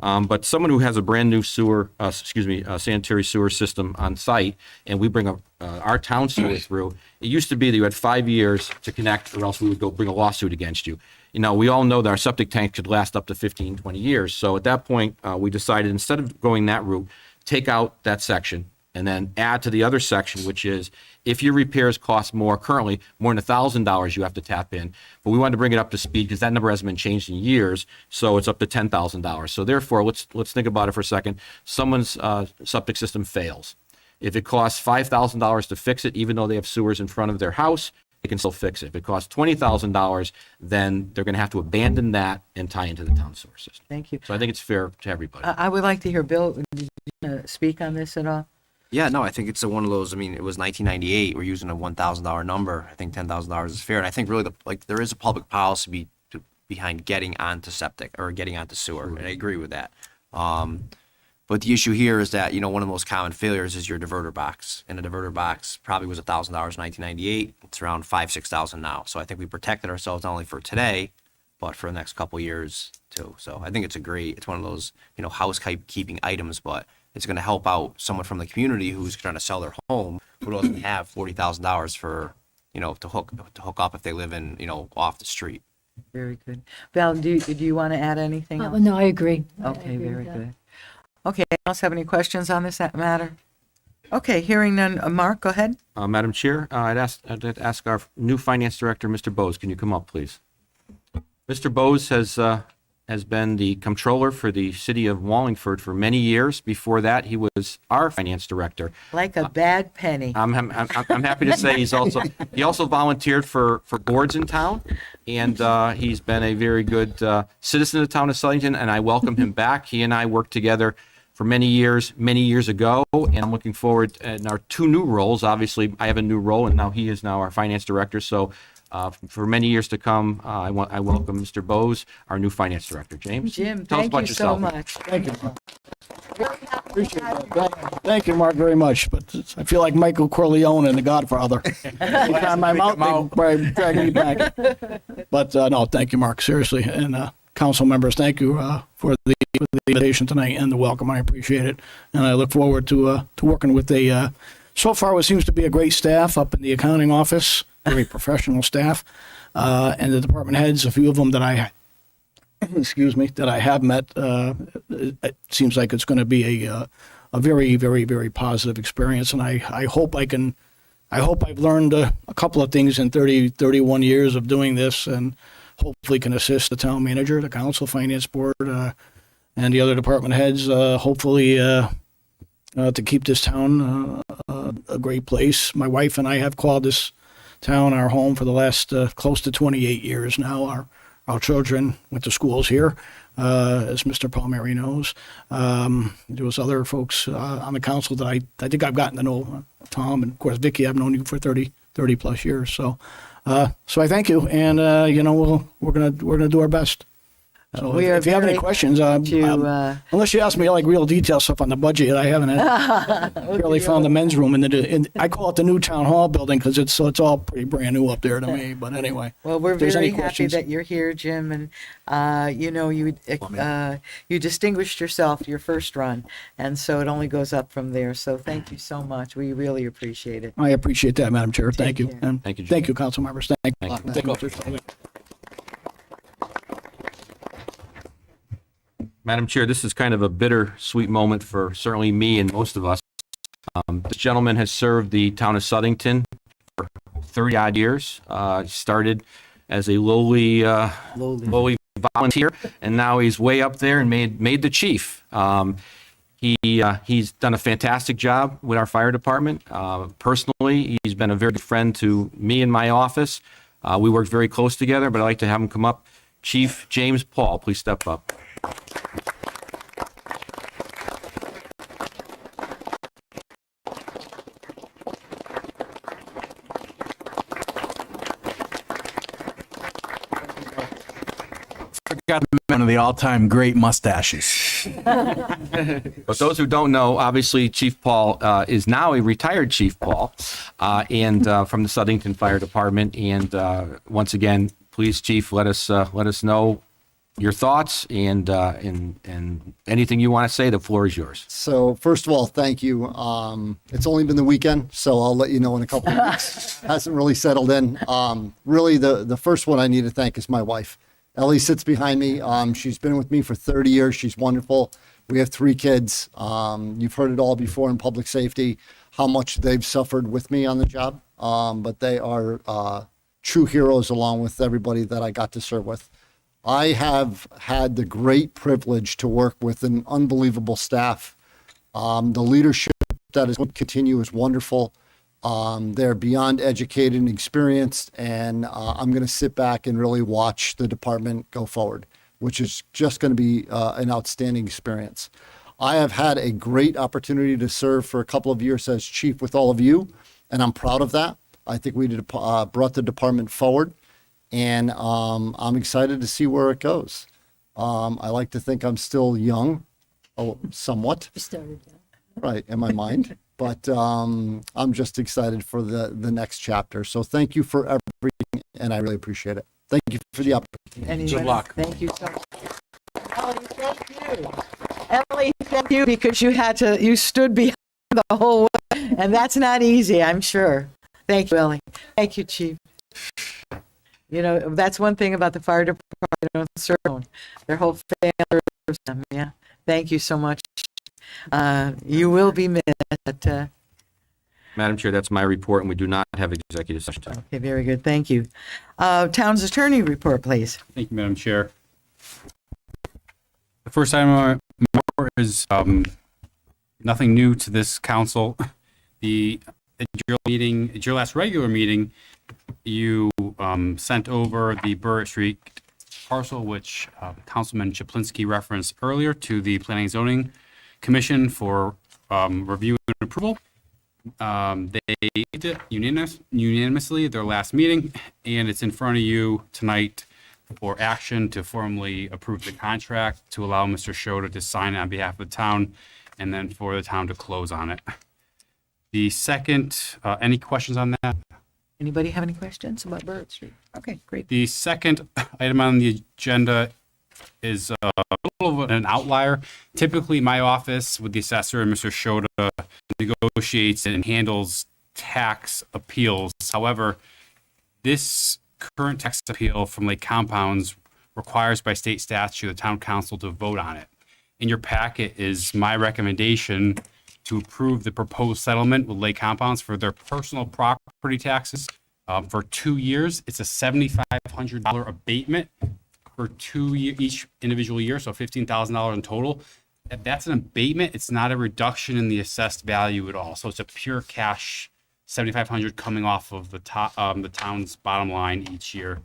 H: But someone who has a brand new sanitary sewer system on site, and we bring our town sewer through, it used to be that you had 5 years to connect, or else we would go bring a lawsuit against you. We all know that our septic tank could last up to 15, 20 years. So at that point, we decided instead of going that route, take out that section and then add to the other section, which is if your repairs cost currently more than $1,000, you have to tap in. But we wanted to bring it up to speed because that number hasn't been changed in years. So it's up to $10,000. So therefore, let's think about it for a second. Someone's septic system fails. If it costs $5,000 to fix it, even though they have sewers in front of their house, they can still fix it. If it costs $20,000, then they're going to have to abandon that and tie into the town sewer system.
C: Thank you.
H: So I think it's fair to everybody.
C: I would like to hear Bill, did you speak on this at all?
I: Yeah, no, I think it's one of those. I mean, it was 1998. We're using a $1,000 number. I think $10,000 is fair, and I think really there is a public policy behind getting onto septic or getting onto sewer, and I agree with that. But the issue here is that one of the most common failures is your diverter box, and a diverter box probably was $1,000 in 1998. It's around $5,000-6,000 now. So I think we protected ourselves not only for today, but for the next couple of years too. So I think it's one of those housekeeping items, but it's going to help out someone from the community who's trying to sell their home who doesn't have $40,000 for to hook up if they live in off the street.
C: Very good. Val, do you want to add anything else?
A: No, I agree. I
C: Okay,
A: agree
C: very
A: with that.
C: good. Okay, anyone else have any questions on this matter? Okay, hearing none. Mark, go ahead.
H: Madam Chair, I'd ask our new finance director, Mr. Bose, can you come up, please? Mr. Bose has has been the comptroller for the city of Wallingford for many years. Before that, he was our finance director.
C: Like a bad penny.
H: I'm happy to say he also volunteered for boards in town, and he's been a very good citizen of the town of Southington, and I welcome him back. He and I worked together for many years ago, and I'm looking forward in our two new roles. Obviously, I have a new role, and he is now our finance director. So for many years to come, I welcome Mr. Bose, our new finance director. James,
C: Jim,
H: tell us
C: thank
H: about
C: you so
H: yourself.
C: much.
J: Thank you, Mark. Appreciate that. Thank you, Mark, very much. But I feel like Michael Corleone in The Godfather. Every time I'm out, they drag me back. But no, thank you, Mark, seriously. And council members, thank you for the invitation tonight and the welcome. I appreciate it. And I look forward to working with so far what seems to be a great staff up in the accounting office, very professional staff, and the department heads, a few of them that I that I have met. It seems like it's going to be a very, very, very positive experience. And I hope I've learned a couple of things in 31 years of doing this, and hopefully can assist the town manager, the council, finance board, and the other department heads, hopefully to keep this town a great place. My wife and I have called this town our home for the last close to 28 years now. Our children went to schools here, as Mr. Palmieri knows. There was other folks on the council that I think I've gotten to know. Tom, and of course, Vicky, I've known you for 30 plus years. So I thank you, and we're gonna do our best. So
C: We are
J: if you have any
C: very
J: questions, unless you ask me like real detail stuff on the budget, I haven't barely found the men's room in I call it the new town hall building because it's all pretty brand new up there to me. But anyway,
C: Well, we're
J: if there's
C: very
J: any
C: happy
J: questions-
C: that you're here, Jim, and you distinguished yourself your first run, and so it only goes up from there. So thank you so much. We really appreciate it.
J: I appreciate that, Madam Chair. Thank you.
C: care.
J: And
H: Thank you, Jim.
J: thank you, council members. Thank you.
H: Thank you. Madam Chair, this is kind of a bittersweet moment for certainly me and most of us. This gentleman has served the town of Southington for 30-odd years. Started as a lowly volunteer, and now he's way up there and made the chief. He's done a fantastic job with our fire department. Personally, he's been a very good friend to me in my office. We work very close together, but I'd like to have him come up. Chief James Paul, please step up.
E: Forgot one of the all-time great mustaches.
H: But those who don't know, obviously Chief Paul is now a retired Chief Paul, and from the Southington Fire Department. And once again, please, Chief, let us know your thoughts and anything you want to say. The floor is yours.
K: So first of all, thank you. It's only been the weekend, so I'll let you know in a couple of weeks. Hasn't really settled in. Really, the first one I need to thank is my wife. Ellie sits behind me. She's been with me for 30 years. She's wonderful. We have 3 kids. You've heard it all before in public safety, how much they've suffered with me on the job. But they are true heroes along with everybody that I got to serve with. I have had the great privilege to work with an unbelievable staff. The leadership that is going to continue is wonderful. They're beyond educated and experienced, and I'm going to sit back and really watch the department go forward, which is just going to be an outstanding experience. I have had a great opportunity to serve for a couple of years as chief with all of you, and I'm proud of that. I think we brought the department forward, and I'm excited to see where it goes. I like to think I'm still young, somewhat,
A: You started,
K: right, in my mind. But I'm just excited for the next chapter. So thank you for everything, and I really appreciate it. Thank you for the opportunity.
C: Good
E: luck.
C: Thank you so much. Ellie, thank you. Ellie, thank you because you stood behind the whole way, and that's not easy, I'm sure. Thank you, Ellie. Thank you, Chief. You know, that's one thing about the fire department. They don't serve alone. Their whole family serves them. Yeah. Thank you so much. You will be missed.
H: Madam Chair, that's my report, and we do not have executive session time.
C: Okay, very good. Thank you. Town's attorney report, please.
L: Thank you, Madam Chair. first item on my report is nothing new to this council. At your last regular meeting, you sent over the Burritt Street parcel, which Councilman Chaplinsky referenced earlier, to the Planning and Zoning Commission for review and approval. They did it unanimously at their last meeting, and it's in front of you tonight for action to formally approve the contract to allow Mr. Shota to sign it on behalf of the town, and then for the town to close on it. The second, any questions on that?
C: Anybody have any questions about Burritt Street? Okay, great.
L: The second item on the agenda is a little of an outlier. Typically, my office with the assessor and Mr. Shota negotiates and handles tax appeals. However, this current tax appeal from Lake Compounds requires by state statute the town council to vote on it. In your packet is my recommendation to approve the proposed settlement with Lake Compounds for their personal property taxes for 2 years. It's a $7,500 abatement for each individual year, so $15,000 in total. That's an abatement. It's not a reduction in the assessed value at all. So it's a pure cash $7,500 coming off of the town's bottom line each year.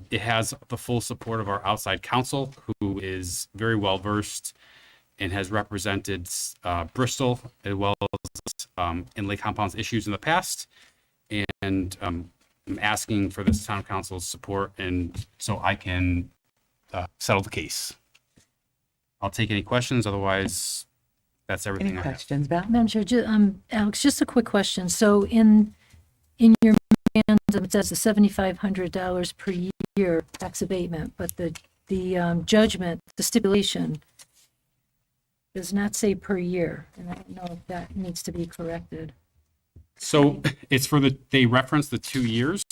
L: It has the full support of our outside counsel, who is very well versed and has represented Bristol as well as in Lake Compounds issues in the past. And I'm asking for this town council's support, and so I can settle the case. I'll take any questions. Otherwise, that's everything
C: Any
L: I have.
C: questions, Val?
A: Madam Chair, Alex, just a quick question. So in your memorandum, it says the $7,500 per year tax abatement, but the judgment, the stipulation does not say per year, and I don't know if that needs to be corrected.
L: So it's they reference the 2 years.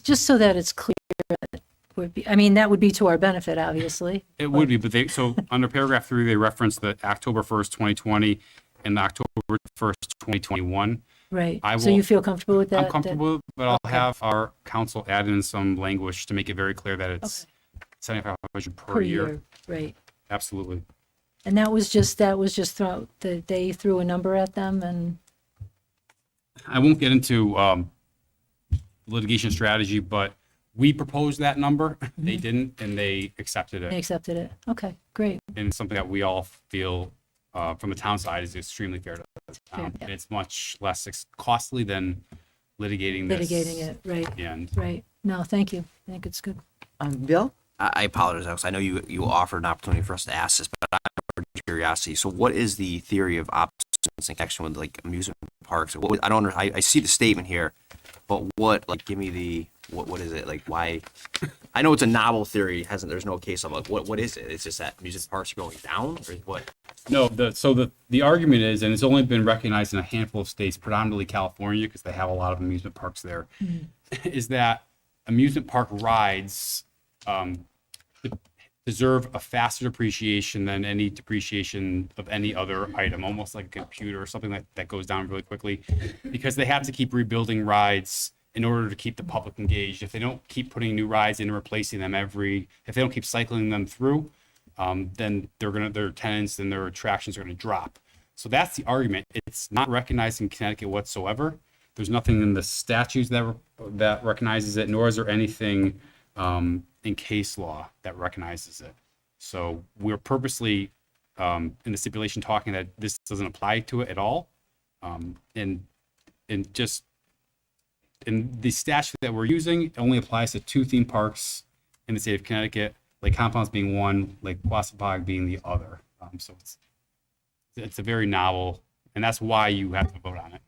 A: Just so that it's clear, that would be, I mean, that would be to our benefit, obviously.
L: It would be, but so under paragraph 3, they reference the October 1st, 2020 and the October 1st, 2021.
A: Right.
L: I
A: So
L: will-
A: you feel comfortable with that?
L: I'm comfortable, but I'll
A: Okay.
L: have our council add in some language to make it very clear that it's 7,500 per year.
A: Right.
L: Absolutely.
A: And that was just they threw a number at them and,
L: I won't get into litigation strategy, but we proposed that number. They didn't, and they accepted
A: they
L: it.
A: accepted it. Okay, great.
L: And it's something that we all feel from the town side is extremely fair to the town.
A: Fair.
L: And it's much less costly than litigating this.
A: Litigating it, right,
L: at the end.
A: right. No, thank you. I think it's good.
C: Bill?
I: I apologize, Alex. I know you offered an opportunity for us to ask this, but out of curiosity, so what is the theory of obsolescence in connection with like amusement parks? I don't I see the statement here, but give me the, what is it? Like, why? I know it's a novel theory. There's no case of like, what is it? It's just that amusement parks are going down, or what?
L: No, the argument is, and it's only been recognized in a handful of states, predominantly California, because they have a lot of amusement parks there, is that amusement park rides deserve a faster depreciation than any depreciation of any other item, almost like a computer or something that goes down really quickly, because they have to keep rebuilding rides in order to keep the public engaged. If they don't keep putting new rides in and replacing them if they don't keep cycling them through, then their tenants and their attractions are going to drop. So that's the argument. It's not recognized in Connecticut whatsoever. There's nothing in the statutes that recognizes it, nor is there anything in case law that recognizes it. So we're purposely in the stipulation talking that this doesn't apply to it at all. And the statute that we're using, it only applies to 2 theme parks in the state of Connecticut, Lake Compounds being one, Lake Quassapag being the other. So it's a very novel, and that's why you have to vote on it.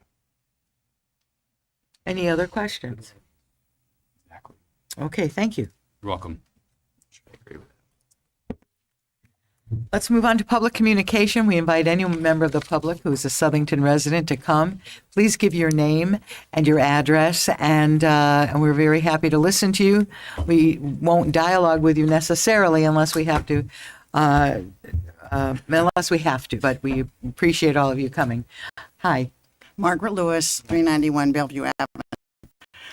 C: Any other questions?
L: Exactly.
C: Okay, thank you.
L: You're welcome.
C: Let's move on to public communication. We invite any member of the public who is a Southington resident to come. Please give your name and your address, and we're very happy to listen to you. We won't dialogue with you necessarily unless we have to, but we appreciate all of you coming. Hi.
M: Margaret Lewis, 391 Bellevue Avenue.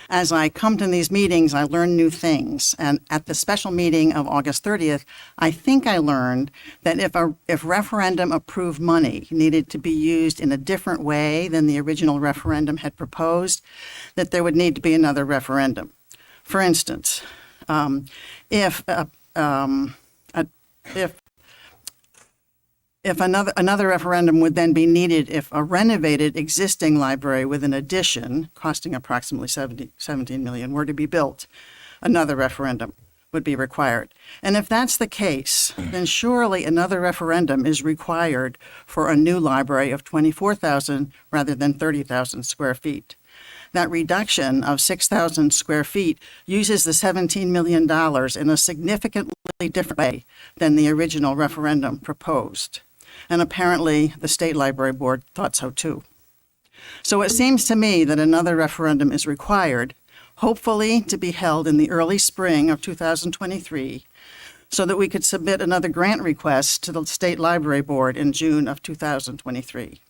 M: as I come to these meetings, I learn new things. And at the special meeting of August 30th, I think I learned that if referendum approved money needed to be used in a different way than the original referendum had proposed, that there would need to be another referendum. For instance, if another referendum would then be needed if a renovated existing library with an addition costing approximately 17 million were to be built, another referendum would be required. And if that's the case, then surely another referendum is required for a new library of 24,000 rather than 30,000 square feet. That reduction of 6,000 square feet uses the $17 million in a significantly different way than the original referendum proposed. And apparently the State Library Board thought so too. So it seems to me that another referendum is required, hopefully to be held in the early spring of 2023, so that we could submit another grant request to the State Library Board in June of 2023.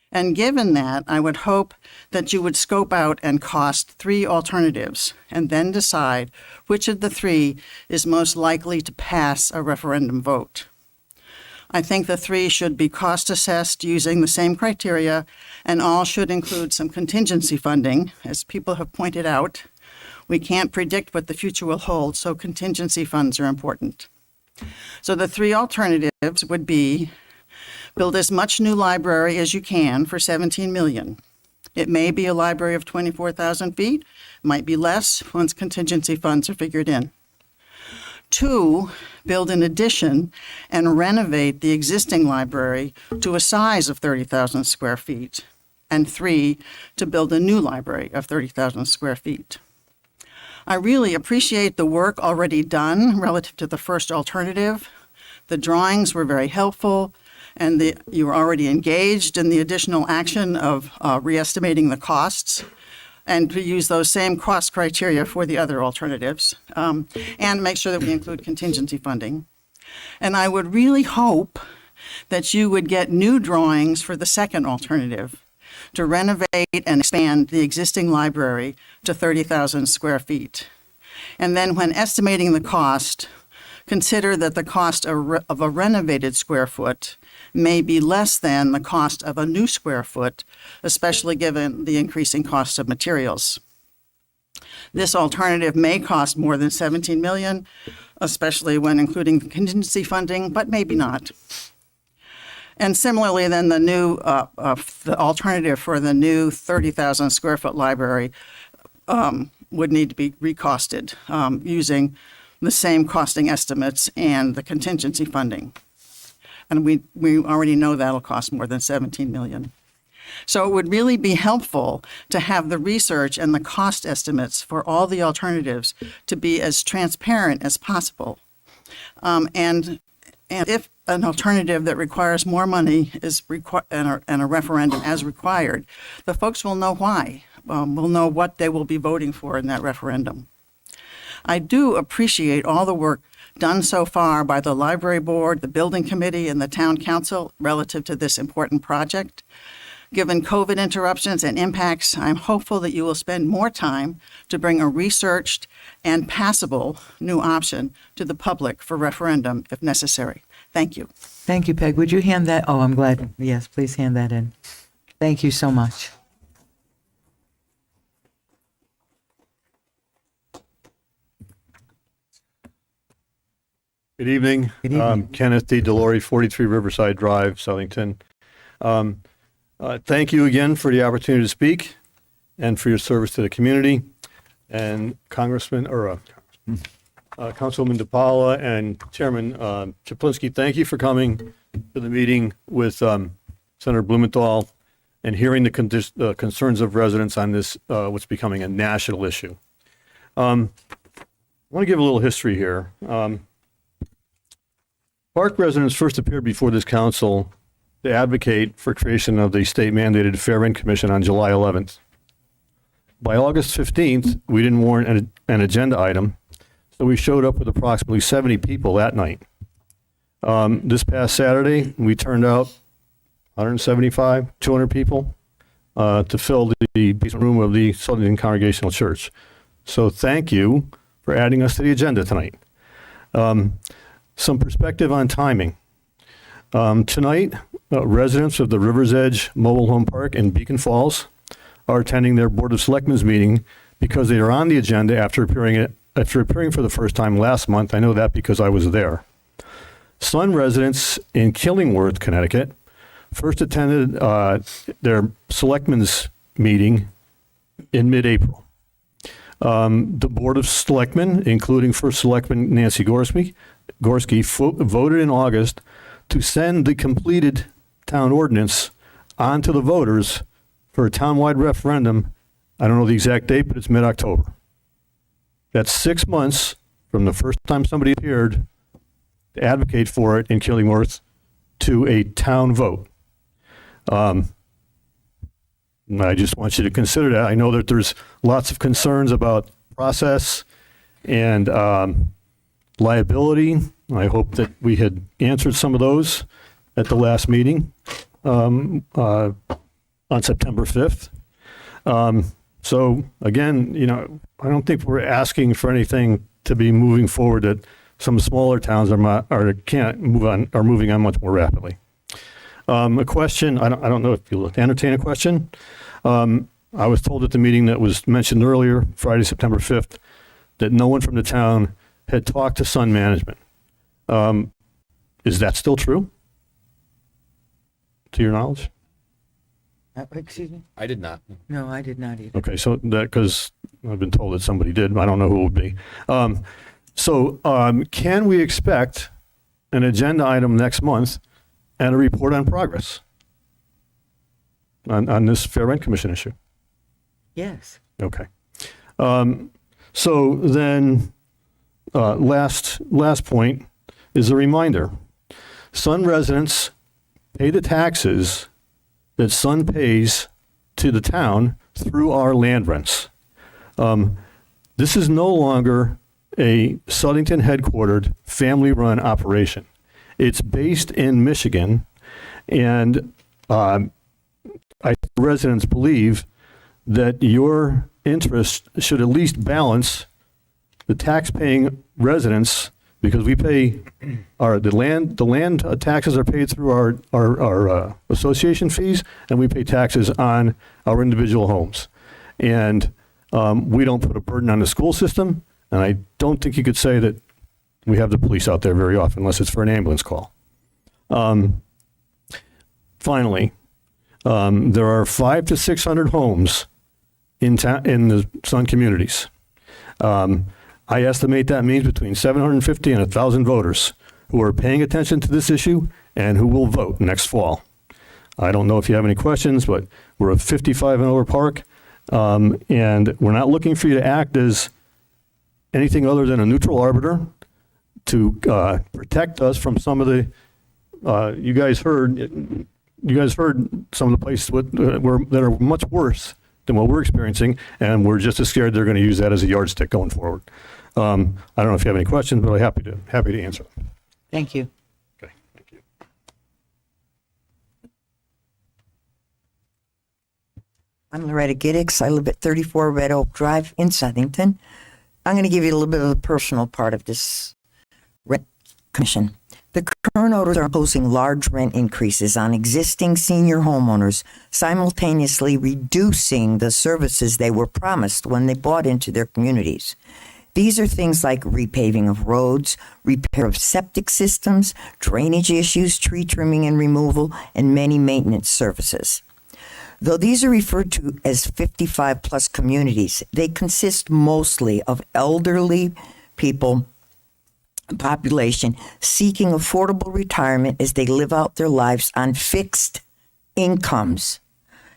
M: And given that, I would hope that you would scope out and cost 3 alternatives and then decide which of the 3 is most likely to pass a referendum vote. I think the 3 should be cost assessed using the same criteria, and all should include some contingency funding. As people have pointed out, we can't predict what the future will hold, so contingency funds are important. So the 3 alternatives would be: build as much new library as you can for 17 million. It may be a library of 24,000 feet, might be less once contingency funds are figured in. 2, build an addition and renovate the existing library to a size of 30,000 square feet. And 3, to build a new library of 30,000 square feet. I really appreciate the work already done relative to the first alternative. The drawings were very helpful, and you were already engaged in the additional action of reestimating the costs, and to use those same cost criteria for the other alternatives, and make sure that we include contingency funding. And I would really hope that you would get new drawings for the second alternative to renovate and expand the existing library to 30,000 square feet. And then when estimating the cost, consider that the cost of a renovated square foot may be less than the cost of a new square foot, especially given the increasing cost of materials. This alternative may cost more than 17 million, especially when including contingency funding, but maybe not. And similarly, then the alternative for the new 30,000 square foot library would need to be recosted using the same costing estimates and the contingency funding. And we already know that'll cost more than 17 million. So it would really be helpful to have the research and the cost estimates for all the alternatives to be as transparent as possible. And if an alternative that requires more money is and a referendum as required, the folks will know why. Will know what they will be voting for in that referendum. I do appreciate all the work done so far by the library board, the building committee, and the town council relative to this important project. Given COVID interruptions and impacts, I'm hopeful that you will spend more time to bring a researched and passable new option to the public for referendum if necessary. Thank you.
C: Thank you, Peg. Would you hand that? Oh, I'm glad. Yes, please hand that in. Thank you so much.
N: Good evening.
C: Good evening.
N: Kenneth D. Delory, 43 Riverside Drive, Southington. Thank you again for the opportunity to speak and for your service to the community. And Councilwoman DePaula and Chairman Chaplinsky, thank you for coming to the meeting with Senator Blumenthal and hearing the concerns of residents on this, what's becoming a national issue. I want to give a little history here. Park residents first appeared before this council to advocate for creation of the state-mandated Fair Rent Commission on July 11th. By August 15th, we didn't warrant an agenda item, so we showed up with approximately 70 people that night. This past Saturday, we turned out 175, 200 people. to fill the basement room of the Southern Congregational Church. So thank you for adding us to the agenda tonight. Some perspective on timing. Tonight, residents of the River's Edge Mobile Home Park in Beacon Falls are attending their Board of Selectmen's meeting because they are on the agenda after appearing for the first time last month. I know that because I was there. Sun residents in Killingworth, Connecticut, first attended their Selectmen's meeting in mid-April. The Board of Selectmen, including First Selectman Nancy Gorski, voted in August to send the completed town ordinance on to the voters for a townwide referendum. I don't know the exact date, but it's mid-October. That's 6 months from the first time somebody appeared to advocate for it in Killingworth to a town vote. I just want you to consider that. I know that there's lots of concerns about process and liability. I hope that we had answered some of those at the last meeting on September 5th. So again, I don't think we're asking for anything to be moving forward that some smaller towns can't move on, are moving on much more rapidly. A question, I don't know if you'll entertain a question. I was told at the meeting that was mentioned earlier, Friday, September 5th, that no one from the town had talked to Sun Management. Is that still true? To your knowledge?
C: Excuse me?
H: I did not.
C: No, I did not either.
N: Okay, so that, because I've been told that somebody did, I don't know who it would be. Can we expect an agenda item next month and a report on progress on this Fair Rent Commission issue?
C: Yes.
N: Okay. So then, last point is a reminder. Sun residents pay the taxes that Sun pays to the town through our land rents. This is no longer a Southington headquartered family-run operation. It's based in Michigan, and residents believe that your interest should at least balance the tax-paying residents, because we pay the land taxes are paid through our association fees, and we pay taxes on our individual homes. And we don't put a burden on the school system, and I don't think you could say that we have the police out there very often, unless it's for an ambulance call. Finally, there are 500 to 600 homes in the Sun communities. I estimate that means between 750 and 1,000 voters who are paying attention to this issue and who will vote next fall. I don't know if you have any questions, but we're a 55 and over park, and we're not looking for you to act as anything other than a neutral arbiter to protect us from some of the. You guys heard some of the places that are much worse than what we're experiencing, and we're just as scared they're going to use that as a yardstick going forward. I don't know if you have any questions, but I'm happy to answer them.
C: Thank you.
N: Okay, thank you.
O: I'm Loretta Giddix. I live at 34 Red Oak Drive in Southington. I'm going to give you a little bit of the personal part of this rent commission. The current owners are imposing large rent increases on existing senior homeowners, simultaneously reducing the services they were promised when they bought into their communities. These are things like repaving of roads, repair of septic systems, drainage issues, tree trimming and removal, and many maintenance services. Though these are referred to as 55-plus communities, they consist mostly of elderly people, population seeking affordable retirement as they live out their lives on fixed incomes.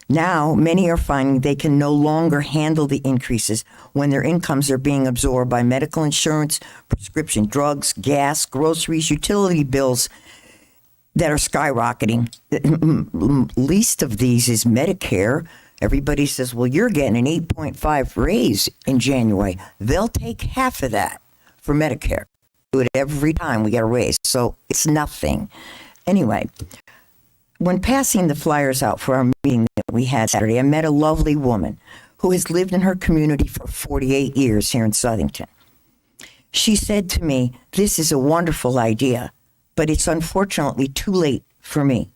O: Now, many are finding they can no longer handle the increases when their incomes are being absorbed by medical insurance, prescription drugs, gas, groceries, utility bills that are skyrocketing. Least of these is Medicare. Everybody says, well, you're getting an 8.5 raise in January. They'll take half of that for Medicare. Do it every time we get a raise, so it's nothing. Anyway, when passing the flyers out for our meeting that we had Saturday, I met a lovely woman who has lived in her community for 48 years here in Southington. She said to me, "This is a wonderful idea, but it's unfortunately too late for me,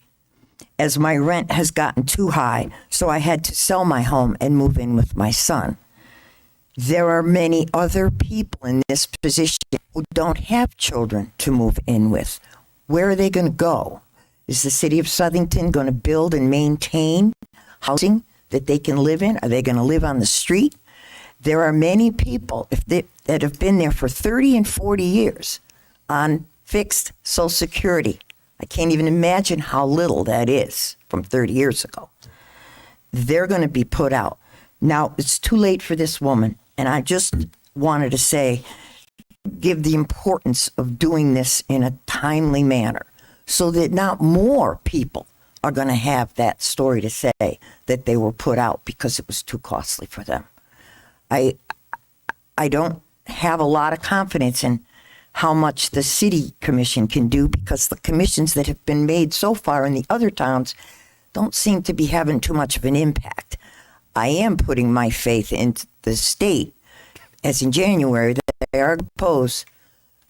O: as my rent has gotten too high, so I had to sell my home and move in with my son. There are many other people in this position who don't have children to move in with. Where are they going to go? Is the city of Southington going to build and maintain housing that they can live in? Are they going to live on the street? There are many people that have been there for 30 and 40 years on fixed Social Security. I can't even imagine how little that is from 30 years ago. They're going to be put out. Now, it's too late for this woman, and I just wanted to say, give the importance of doing this in a timely manner so that not more people are going to have that story to say that they were put out because it was too costly for them. I don't have a lot of confidence in how much the city commission can do because the commissions that have been made so far in the other towns don't seem to be having too much of an impact. I am putting my faith in the state, as in January, that they are going to propose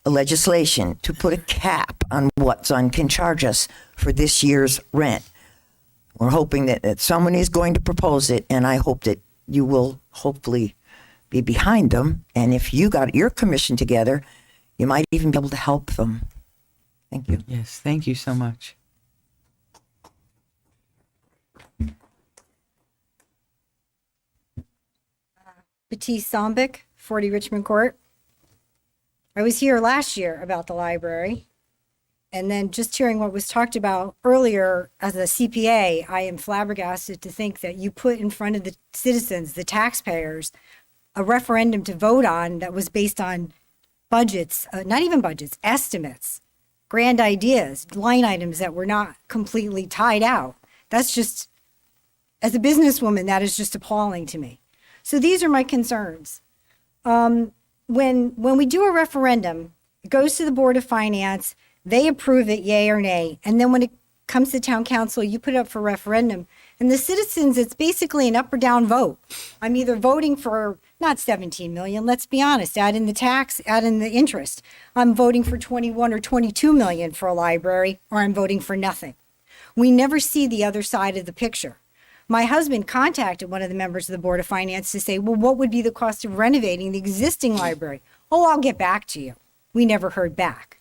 O: a legislation to put a cap on what Sun can charge us for this year's rent. We're hoping that someone is going to propose it, and I hope that you will hopefully be behind them. And if you got your commission together, you might even be able to help them. Thank you.
C: Yes, thank you so much.
P: Batiste Sombic, 40 Richmond Court. I was here last year about the library, and then just hearing what was talked about earlier as a CPA, I am flabbergasted to think that you put in front of the citizens, the taxpayers, a referendum to vote on that was based on budgets, not even budgets, estimates, grand ideas, line items that were not completely tied out. That's just, as a businesswoman, that is just appalling to me. So these are my concerns. When we do a referendum, it goes to the Board of Finance, they approve it, yay or nay, and then when it comes to town council, you put it up for referendum, and the citizens, it's basically an up or down vote. I'm either voting for not 17 million, let's be honest, add in the tax, add in the interest. I'm voting for 21 or 22 million for a library, or I'm voting for nothing. We never see the other side of the picture. My husband contacted one of the members of the Board of Finance to say, well, what would be the cost of renovating the existing library? Oh, I'll get back to you. We never heard back.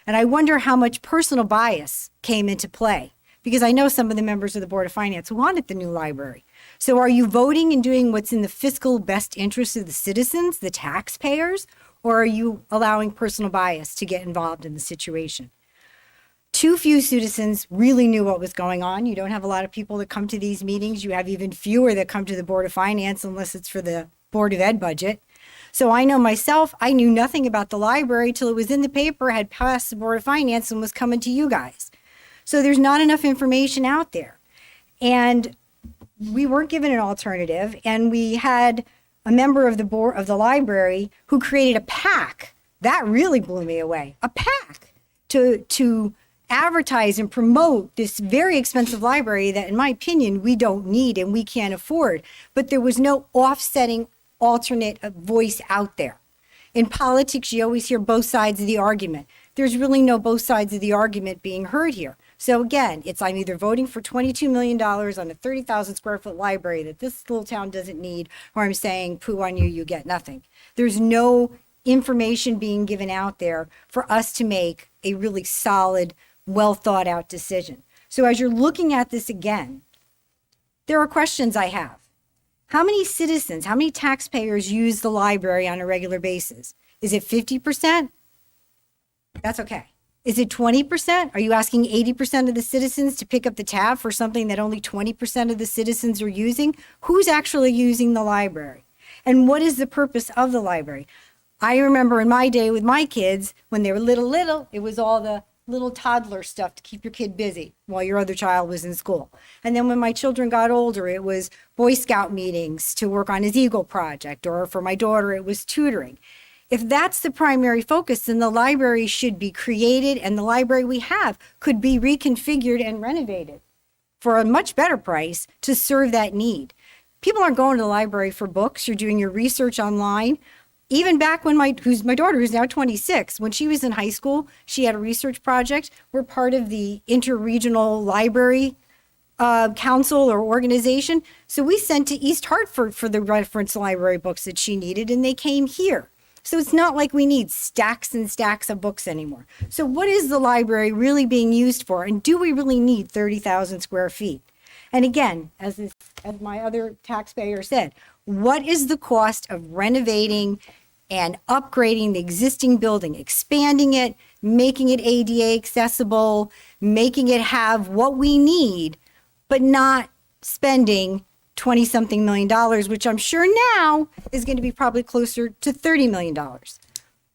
P: And I wonder how much personal bias came into play, because I know some of the members of the Board of Finance wanted the new library. So are you voting and doing what's in the fiscal best interest of the citizens, the taxpayers, or are you allowing personal bias to get involved in the situation? Too few citizens really knew what was going on. You don't have a lot of people that come to these meetings. You have even fewer that come to the Board of Finance unless it's for the Board of Ed budget. So I know myself, I knew nothing about the library till it was in the paper, had passed the Board of Finance and was coming to you guys. So there's not enough information out there. And we weren't given an alternative. And we had a member of the board of the library who created a PAC. That really blew me away. A PAC to advertise and promote this very expensive library that, in my opinion, we don't need and we can't afford. But there was no offsetting alternate voice out there. In politics, you always hear both sides of the argument. There's really no both sides of the argument being heard here. So again, I'm either voting for $22 million on a 30,000 square foot library that this little town doesn't need, or I'm saying, poo on you, you get nothing. There's no information being given out there for us to make a really solid, well thought out decision. So as you're looking at this again, there are questions I have. How many citizens, how many taxpayers use the library on a regular basis? Is it 50%? That's okay. Is it 20%? Are you asking 80% of the citizens to pick up the tab for something that only 20% of the citizens are using? Who's actually using the library? And what is the purpose of the library? I remember in my day with my kids, when they were little, it was all the little toddler stuff to keep your kid busy while your other child was in school. And then when my children got older, it was Boy Scout meetings to work on his Eagle project, or for my daughter, it was tutoring. If that's the primary focus, then the library should be created, and the library we have could be reconfigured and renovated. for a much better price to serve that need. People aren't going to the library for books. You're doing your research online. Even back when my daughter, who's now 26, when she was in high school, she had a research project. We're part of the interregional library council or organization. So we sent to East Hartford for the reference library books that she needed, and they came here. So it's not like we need stacks and stacks of books anymore. So what is the library really being used for? And do we really need 30,000 square feet? And again, as my other taxpayer said, what is the cost of renovating and upgrading the existing building, expanding it, making it ADA accessible, making it have what we need, but not spending 20-something million dollars, which I'm sure now is going to be probably closer to $30 million.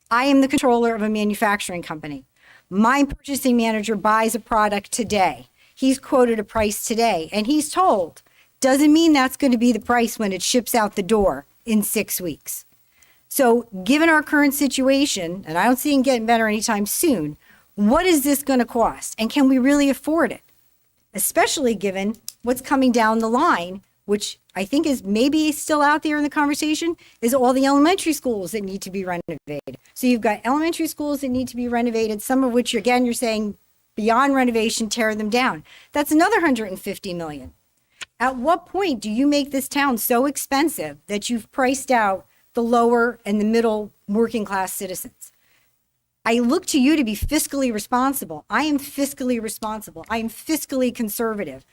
P: I am the controller of a manufacturing company. My purchasing manager buys a product today. He's quoted a price today, and he's told, doesn't mean that's going to be the price when it ships out the door in 6 weeks. So given our current situation, and I don't see it getting better anytime soon, what is this going to cost? And can we really afford it? Especially given what's coming down the line, which I think is maybe still out there in the conversation, is all the elementary schools that need to be renovated. So you've got elementary schools that need to be renovated, some of which, again, you're saying beyond renovation, tear them down. That's another $150 million. At what point do you make this town so expensive that you've priced out the lower and the middle working class citizens? I look to you to be fiscally responsible. I am fiscally responsible. I am fiscally conservative.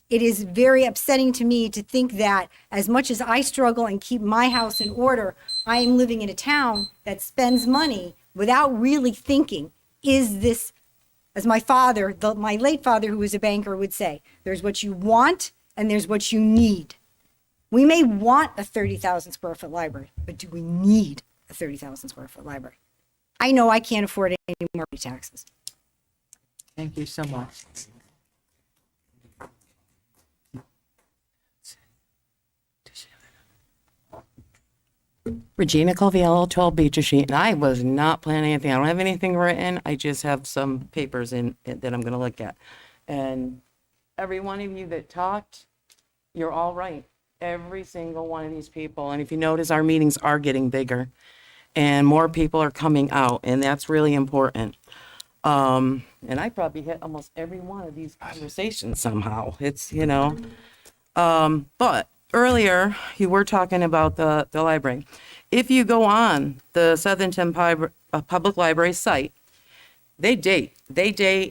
P: It is very upsetting to me to think that as much as I struggle and keep my house in order, I am living in a town that spends money without really thinking, is this, as my father, my late father, who was a banker, would say, there's what you want and there's what you need. We may want a 30,000 square foot library, but do we need a 30,000 square foot library? I know I can't afford any more taxes.
C: Thank you so much.
Q: Regina Calviello, 12 Beecher Street, and I was not planning anything. I don't have anything written. I just have some papers in that I'm going to look at. And every one of you that talked, you're all right. Every single one of these people. And if you notice, our meetings are getting bigger and more people are coming out, and that's really important. And I probably hit almost every one of these conversations somehow. It's, but earlier you were talking about the library. If you go on the Southington Public Library site, they date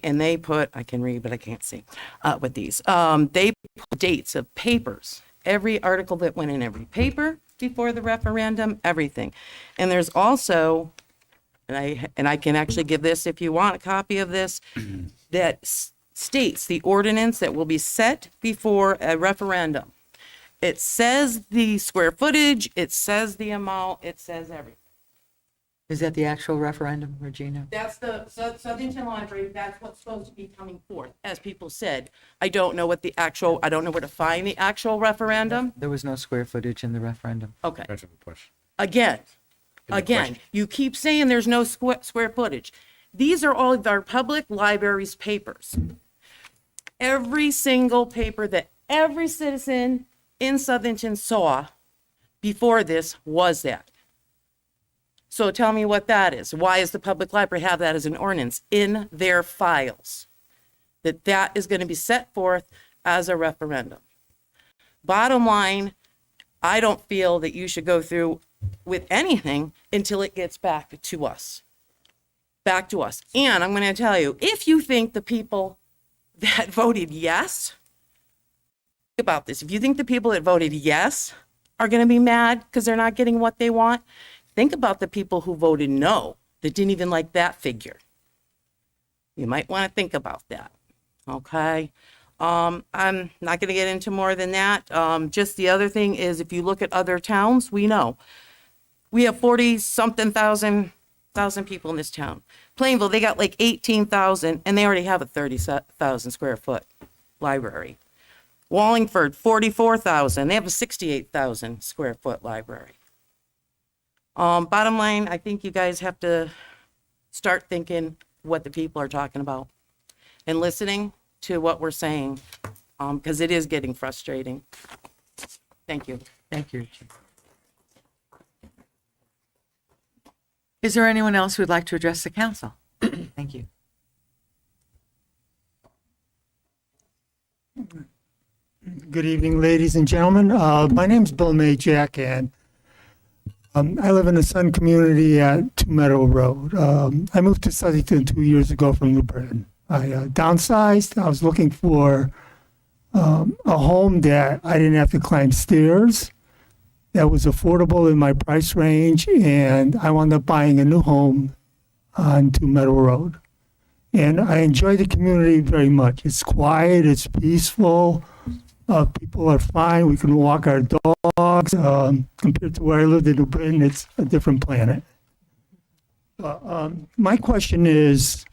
Q: and they put, I can read, but I can't see with these. They put dates of papers, every article that went in every paper before the referendum, everything. And there's also, and I can actually give this if you want a copy of this, that states the ordinance that will be set before a referendum. It says the square footage, it says the amount, it says everything.
C: Is that the actual referendum, Regina?
Q: That's the Southington Library, that's what's supposed to be coming forth. As people said, I don't know where to find the actual referendum.
C: There was no square footage in the referendum.
Q: Okay. Again, you keep saying there's no square footage. These are all of our public library's papers. Every single paper that every citizen in Southington saw before this was that. So tell me what that is. Why does the public library have that as an ordinance in their files? That is going to be set forth as a referendum. Bottom line, I don't feel that you should go through with anything until it gets back to us. Back to us. And I'm going to tell you, if you think the people that voted yes, think about this. If you think the people that voted yes are going to be mad because they're not getting what they want, think about the people who voted no, that didn't even like that figure. You might want to think about that, okay? I'm not going to get into more than that. Just the other thing is, if you look at other towns, we know. We have 40-something thousand people in this town. Plainville, they got like 18,000, and they already have a 30,000 square foot library. Wallingford, 44,000, they have a 68,000 square foot library. Bottom line, I think you guys have to start thinking what the people are talking about and listening to what we're saying. because it is getting frustrating. Thank you.
C: Thank you. Is there anyone else who would like to address the council? Thank you.
R: Good evening, ladies and gentlemen. My name's Bill Majak, and I live in the Sun community at Two Meadow Road. I moved to Southington 2 years ago from New Britain. I downsized. I was looking for a home that I didn't have to climb stairs, that was affordable in my price range, and I wound up buying a new home on Two Meadow Road. And I enjoy the community very much. It's quiet, it's peaceful. People are fine. We can walk our dogs. Compared to where I lived in New Britain, it's a different planet. My question is,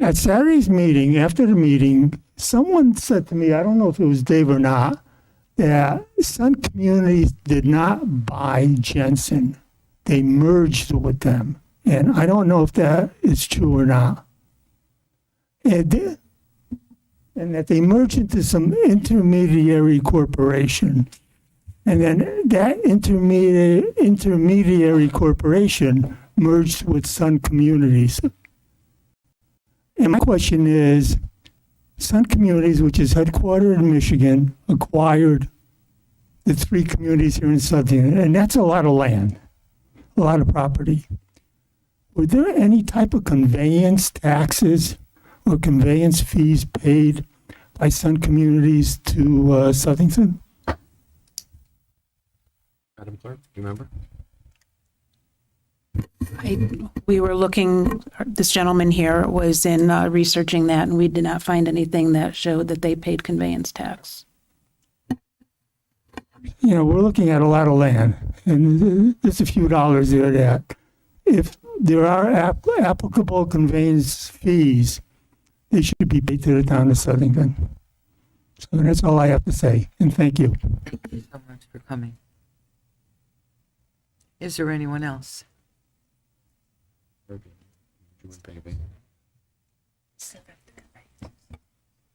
R: at Saturday's meeting, after the meeting, someone said to me, I don't know if it was Dave or not, that Sun Communities did not buy Jensen. They merged with them. And I don't know if that is true or not. And that they merged into some intermediary corporation. And then that intermediary corporation merged with Sun Communities. And my question is, Sun Communities, which is headquartered in Michigan, acquired the 3 communities here in Southington, and that's a lot of land, a lot of property. Were there any type of conveyance taxes or conveyance fees paid by Sun Communities to Southington?
H: Madam Clerk, do you remember?
S: We were looking, this gentleman here was in researching that, and we did not find anything that showed that they paid conveyance tax.
R: You know, we're looking at a lot of land, and there's a few dollars there that, if there are applicable conveyance fees, they should be paid to the town of Southington. So that's all I have to say, and thank you.
C: Thank you so much for coming. Is there anyone else?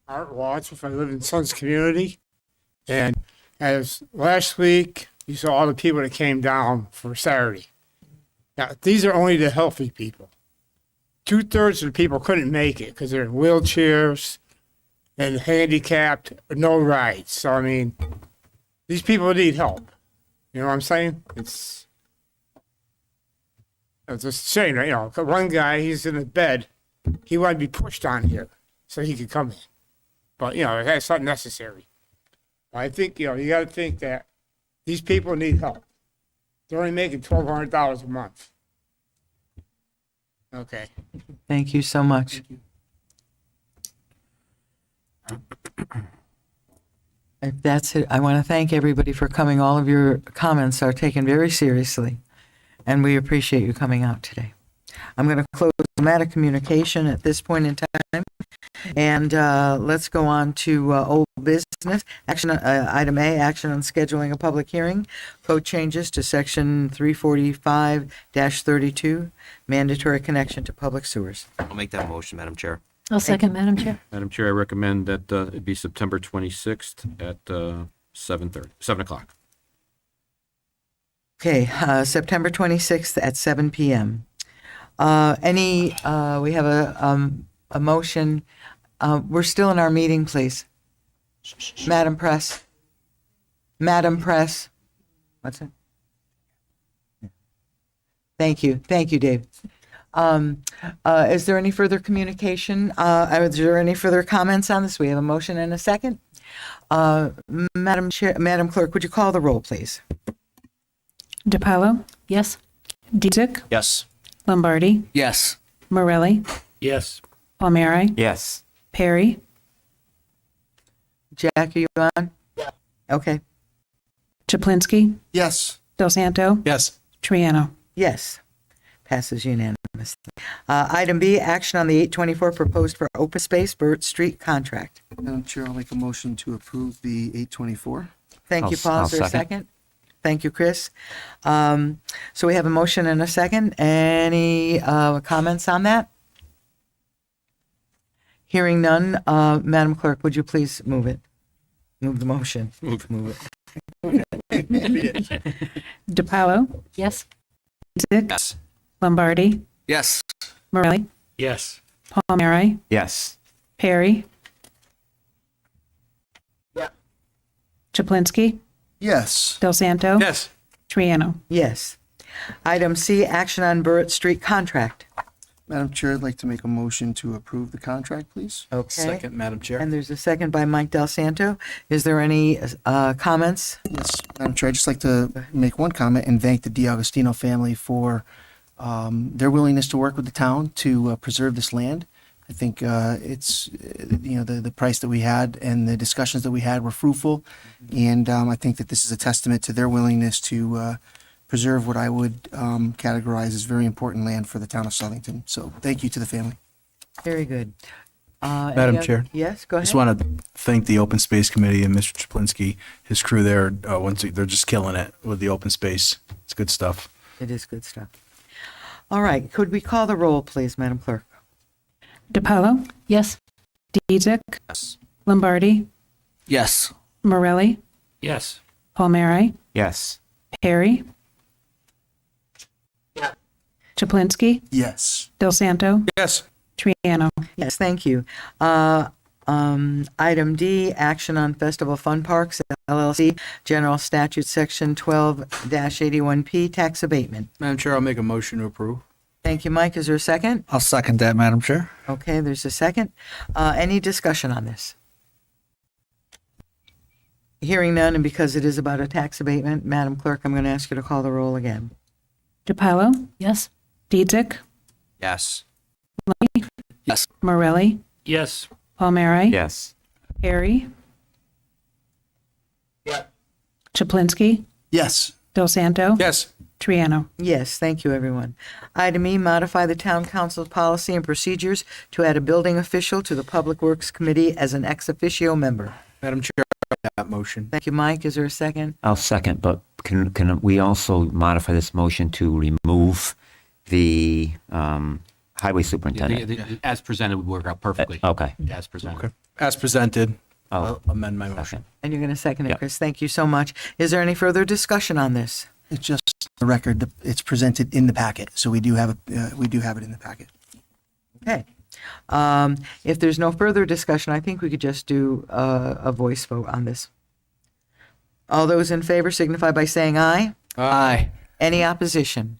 T: Art Watts, if I live in Sun's community. And as last week, you saw all the people that came down for Saturday. Now, these are only the healthy people. 2/3 of the people couldn't make it because they're in wheelchairs and handicapped, no rides. So, I mean, these people need help. You know what I'm saying? It's a shame, you know. One guy, he's in a bed. He wanted to be pushed on here so he could come in. But, you know, that's not necessary. I think, you know, you got to think that these people need help. They're only making $1,200 a month. Okay.
C: Thank you so much. If that's it, I want to thank everybody for coming. All of your comments are taken very seriously, and we appreciate you coming out today. I'm going to close the matter of communication at this point in time, and let's go on to old business. Action, item A, action on scheduling a public hearing, code changes to section 345-32, mandatory connection to public sewers.
I: I'll make that motion, Madam Chair.
A: I'll second, Madam Chair.
H: Madam Chair, I recommend that it be September 26th at 7 o'clock.
C: Okay, September 26th at 7 p.m. We have a motion. We're still in our meeting, please. Madam Press. Madam Press. What's it? Thank you. Thank you, Dave. Is there any further communication? Is there any further comments on this? We have a motion and a second. Madam Clerk, would you call the roll, please?
S: DiPaolo?
A: Yes.
S: Dudzik?
I: Yes.
S: Lombardi?
I: Yes.
S: Morelli?
F: Yes.
S: Palmieri?
B: Yes.
S: Perry?
C: Jack, are you on? Yeah. Okay.
S: Chaplinsky?
D: Yes.
S: Del Santo?
L: Yes.
S: Triano?
C: Yes. Passes unanimously. Item B, action on the 824 proposed for open space Burt Street contract.
D: Madam Chair, I'll make a motion to approve the 824.
C: Thank you, Paul.
B: I'll
C: Is there a
B: second.
C: second? Thank you, Chris. So we have a motion and a second. Any comments on that? Hearing none, Madam Clerk, would you please move it? Move the motion. Move it.
S: DiPaolo,
A: Yes?
S: Petzik,
I: Yes.
S: Lombardi,
I: Yes.
S: Morelli,
F: Yes.
S: Palmieri,
B: Yes.
S: Perry.
G: Yeah.
S: Chaplinsky,
D: Yes.
S: Del Santo.
E: Yes.
S: Triano.
C: Yes. Item C, action on Burritt Street contract.
D: Madam Chair, I'd like to make a motion to approve the contract, please.
C: Okay.
E: Second, Madam Chair.
C: And there's a second by Mike Del Santo. Is there any comments?
D: Yes, Madam Chair, I'd just like to make one comment and thank the DiAgostino family for their willingness to work with the town to preserve this land. I think it's, the price that we had and the discussions that we had were fruitful. And I think that this is a testament to their willingness to preserve what I would categorize as very important land for the town of Southington. So thank you to the family.
C: Very good. Any
E: Madam
C: other-
E: Chair.
C: Yes, go ahead.
E: Just want to thank the Open Space Committee and Mr. Chaplinsky, his crew there. They're just killing it with the open space. It's good stuff.
C: It is good stuff. All right, could we call the roll, please, Madam Clerk?
S: DiPaolo,
A: Yes?
S: Petzik,
I: Yes.
S: Lombardi,
I: Yes.
S: Morelli,
F: Yes.
S: Palmieri,
B: Yes.
S: Perry.
G: Yeah.
S: Chaplinsky,
D: Yes.
S: Del Santo,
E: Yes.
S: Triano.
C: Yes, thank you. Item D, action on Festival Fun Parks LLC, General Statute Section 12-81P, tax abatement.
E: Madam Chair, I'll make a motion to approve.
C: Thank you, Mike. Is there a second?
J: I'll second that, Madam Chair.
C: Okay, there's a second. Any discussion on this? Hearing none, and because it is about a tax abatement, Madam Clerk, I'm going to ask you to call the roll again.
S: DiPaolo,
A: Yes?
S: Petzik,
I: Yes.
S: Yes. Morelli,
F: Yes.
S: Palmieri,
B: Yes.
S: Perry.
G: Yeah.
S: Chaplinsky,
D: Yes.
S: Del Santo.
E: Yes.
S: Triano.
C: Yes, thank you, everyone. Item E, modify the town council's policy and procedures to add a building official to the Public Works Committee as an ex officio member.
E: Madam Chair, that motion.
C: Thank you, Mike. Is there a second?
B: I'll second, but can we also modify this motion to remove the highway superintendent?
H: As presented would work out perfectly.
B: Okay.
H: As presented.
E: Okay. As presented,
B: Oh.
E: I'll amend my motion.
B: Second.
C: And you're going to second it,
B: Yeah.
C: Chris. Thank you so much. Is there any further discussion on this?
D: It's just the record, it's presented in the packet, so we do have it in the packet.
C: Okay. If there's no further discussion, I think we could just do a voice vote on this. All those in favor signify by saying aye.
E: Aye.
C: Any opposition?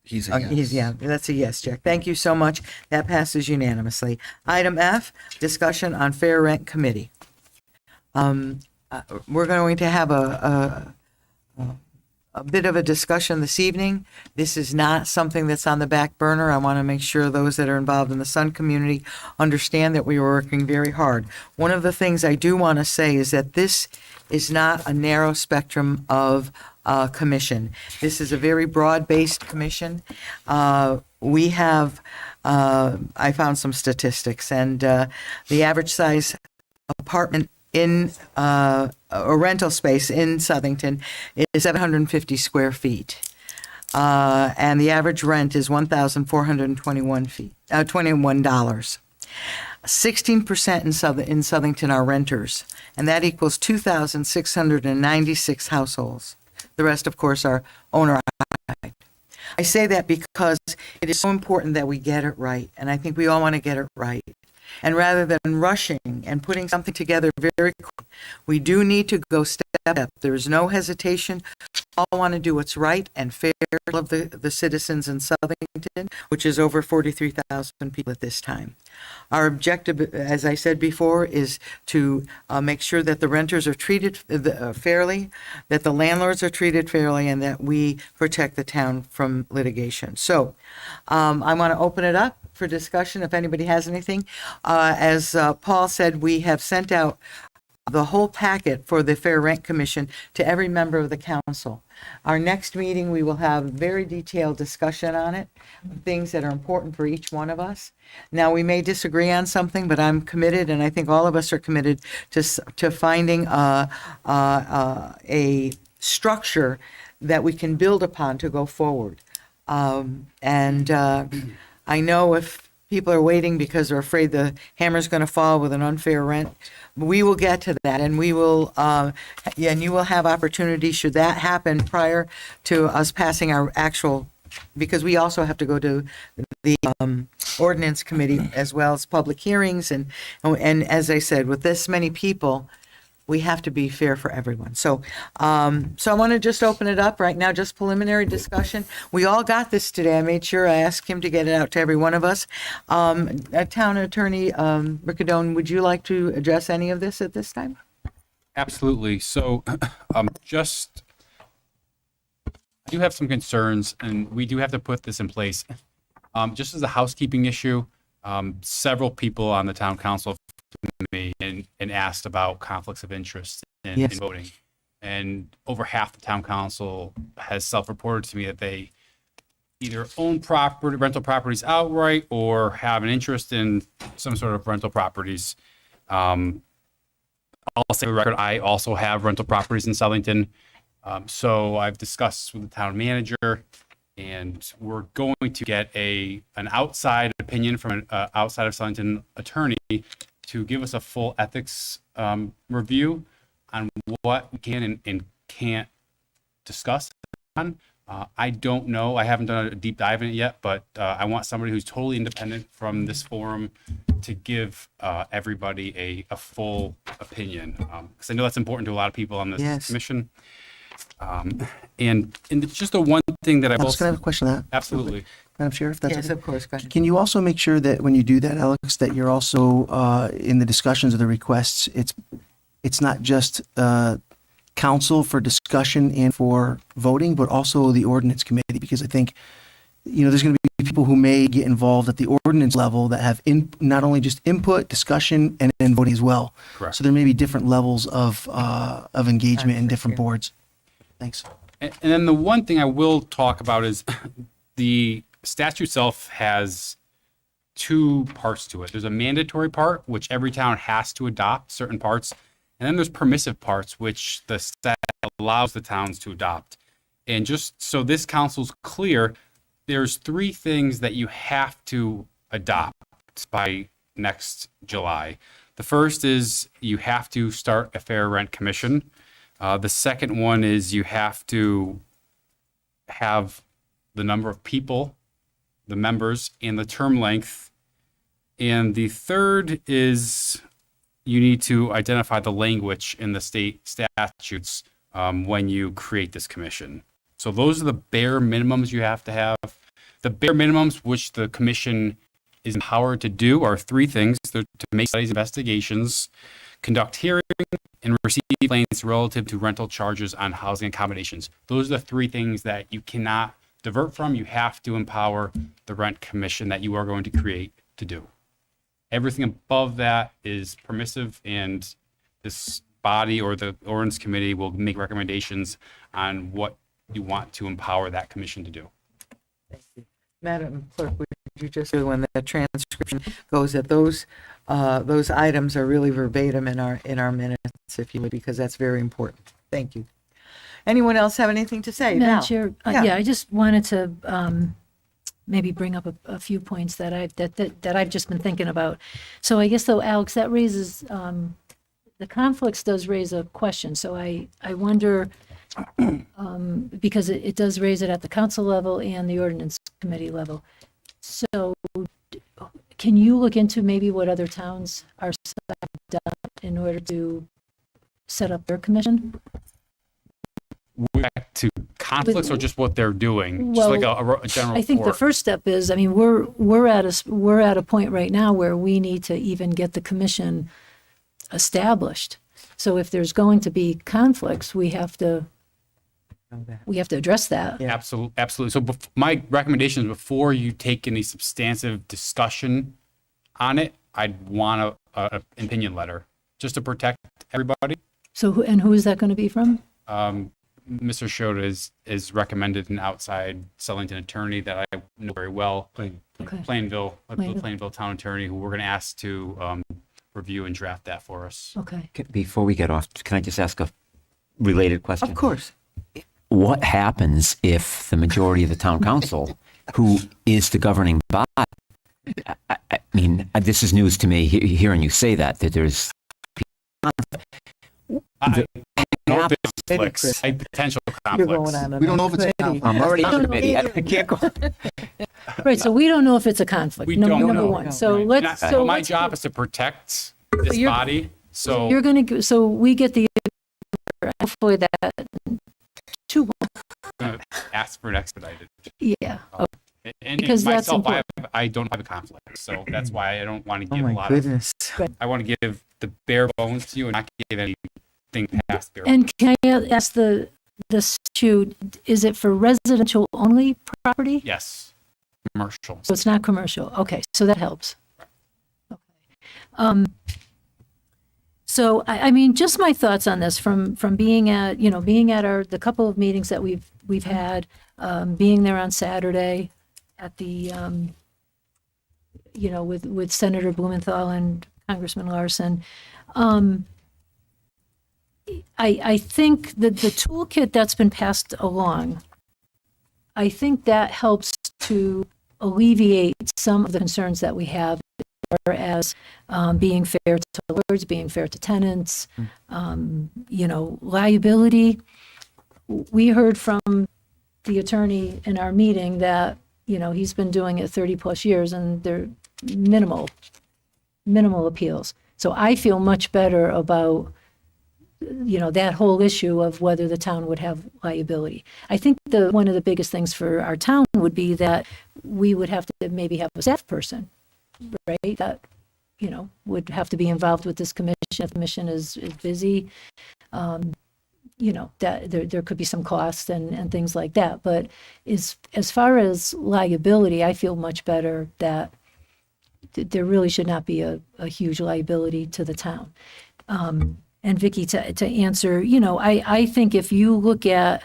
I: He's
C: Yeah, that's a yes, Jack. Thank you so much. That passes unanimously. Item F, discussion on Fair Rent Committee. We're going to have a bit of a discussion this evening. This is not something that's on the back burner. I want to make sure those that are involved in the Sun community understand that we are working very hard. One of the things I do want to say is that this is not a narrow spectrum of commission. This is a very broad-based commission. We have, I found some statistics, and the average size apartment in a rental space in Southington is 750 square feet. And the average rent is $1,421. 16% in Southington are renters, and that equals 2,696 households. The rest, of course, are owner-occupied. I say that because it is so important that we get it right, and I think we all want to get it right. And rather than rushing and putting something together very quickly, we do need to go step by step. There is no hesitation. All want to do what's right and fair of the citizens in Southington, which is over 43,000 people at this time. Our objective, as I said before, is to make sure that the renters are treated fairly, that the landlords are treated fairly, and that we protect the town from litigation. So I want to open it up for discussion if anybody has anything. As Paul said, we have sent out the whole packet for the Fair Rent Commission to every member of the council. Our next meeting, we will have very detailed discussion on it, things that are important for each one of us. Now, we may disagree on something, but I'm committed, and I think all of us are committed to finding a structure that we can build upon to go forward. I know if people are waiting because they're afraid the hammer's going to fall with an unfair rent. We will get to that, and we will, and you will have opportunity, should that happen prior to us passing our actual, because we also have to go to the ordinance committee as well as public hearings, and as I said, with this many people, we have to be fair for everyone. So, so I want to just open it up right now, just preliminary discussion. We all got this today. I made sure I asked him to get it out to every one of us. Town Attorney Riccadone, would you like to address any of this at this time?
L: Absolutely. So, I do have some concerns, and we do have to put this in place. Just as a housekeeping issue, several people on the town council me and asked about conflicts of interest in voting. And over half the town council has self-reported to me that they either own rental properties outright or have an interest in some sort of rental properties. I'll say for the record, I also have rental properties in Southington. So I've discussed with the town manager, and we're going to get an outside opinion from an outside of Southington attorney to give us a full ethics review on what we can and can't discuss on. I don't know. I haven't done a deep dive in it yet, but I want somebody who's totally independent from this forum to give everybody a full opinion, because I know that's important to a lot of people on this commission. And just the one thing that
D: Alex, can I have a question on that?
L: Absolutely.
D: Madam Chair, if that's
C: Yes,
D: okay?
C: of course, go ahead.
D: Can you also make sure that when you do that, Alex, that you're also in the discussions of the requests, it's not just council for discussion and for voting, but also the ordinance committee, because I think, there's going to be people who may get involved at the ordinance level that have not only just input, discussion, and then voting as well.
L: Correct.
D: So there may be different levels of engagement in different boards. Thanks.
L: And then the one thing I will talk about is the statute itself has two parts to it. There's a mandatory part, which every town has to adopt certain parts. And then there's permissive parts, which the statute allows the towns to adopt. And just so this council's clear, there's three things that you have to adopt by next July. The first is you have to start a fair rent commission. The second one is you have to have the number of people, the members, and the term length. And the third is you need to identify the language in the state statutes when you create this commission. So those are the bare minimums you have to have. The bare minimums which the commission is empowered to do are three things. They're to make studies, investigations, conduct hearings, and receive complaints relative to rental charges on housing accommodations. Those are the three things that you cannot divert from. You have to empower the rent commission that you are going to create to do. Everything above that is permissive, and this body or the ordinance committee will make recommendations on what you want to empower that commission to do.
C: Thank you. Madam Clerk, would you just, when the transcription goes, that those items are really verbatim in our minutes, if you would, because that's very important. Thank you. Anyone else have anything to say?
A: Madam
C: Now?
A: Chair,
C: Yeah.
A: yeah, I just wanted to maybe bring up a few points that I've just been thinking about. So I guess though, Alex, that raises the conflicts does raise a question. So I wonder because it does raise it at the council level and the ordinance committee level. So can you look into maybe what other towns are done in order to set up their commission?
L: Back to conflicts or just what they're doing?
A: Well,
L: Just like a general
A: I think the
L: report?
A: first step is, I mean, we're at a point right now where we need to even get the commission established. So if there's going to be conflicts, we have to address that.
L: Absolutely. Absolutely. So my recommendation is before you take any substantive discussion on it, I'd want an opinion letter just to protect everybody.
A: So who is that going to be from?
L: Mr. Schroeder is recommended an outside Southington attorney that I know very well. Plainville town attorney, who we're going to ask to review and draft that for us.
A: Okay.
B: Before we get off, can I just ask a related question?
C: Of course.
B: What happens if the majority of the town council, who is the governing body, I mean, this is news to me, hearing you say that there's
L: I no
B: Chris.
L: conflicts, potential
C: You're going
L: conflicts.
C: on.
D: We don't know if it's a conflict.
B: I'm already on the committee. I can't go.
A: Right, so we don't know if it's a conflict,
L: We don't
A: number
L: know.
A: one. So
L: Right.
A: let's,
L: And
A: so
L: my
A: let's-
L: job is to protect this
A: you're-
L: body, so.
A: You're gonna, so we get the, hopefully that, two,
L: gonna ask for an expedited.
A: yeah.
L: And
A: Because that's
L: myself,
A: important.
L: I don't have a conflict, so that's why I don't want to
C: Oh
L: give a
C: my
L: lot
C: goodness.
L: of. I want to give the bare bones to you and not give anything past bare.
A: And can I ask the statute, is it for residential only property?
L: Yes, commercial.
A: So it's not commercial. Okay, so that helps. Okay. So I mean, just my thoughts on this from being at, being at the couple of meetings that we've had, being there on Saturday at the, with Senator Blumenthal and Congressman Larson. I think that the toolkit that's been passed along, I think that helps to alleviate some of the concerns that we have as being fair to landlords, being fair to tenants, liability. We heard from the attorney in our meeting that, he's been doing it 30 plus years and they're minimal appeals. So I feel much better about, that whole issue of whether the town would have liability. I think one of the biggest things for our town would be that we would have to maybe have a staff person, right? That, would have to be involved with this commission. If the commission is busy, that there could be some costs and things like that. But as far as liability, I feel much better that there really should not be a huge liability to the town. And Vicky, to answer, I think if you look at,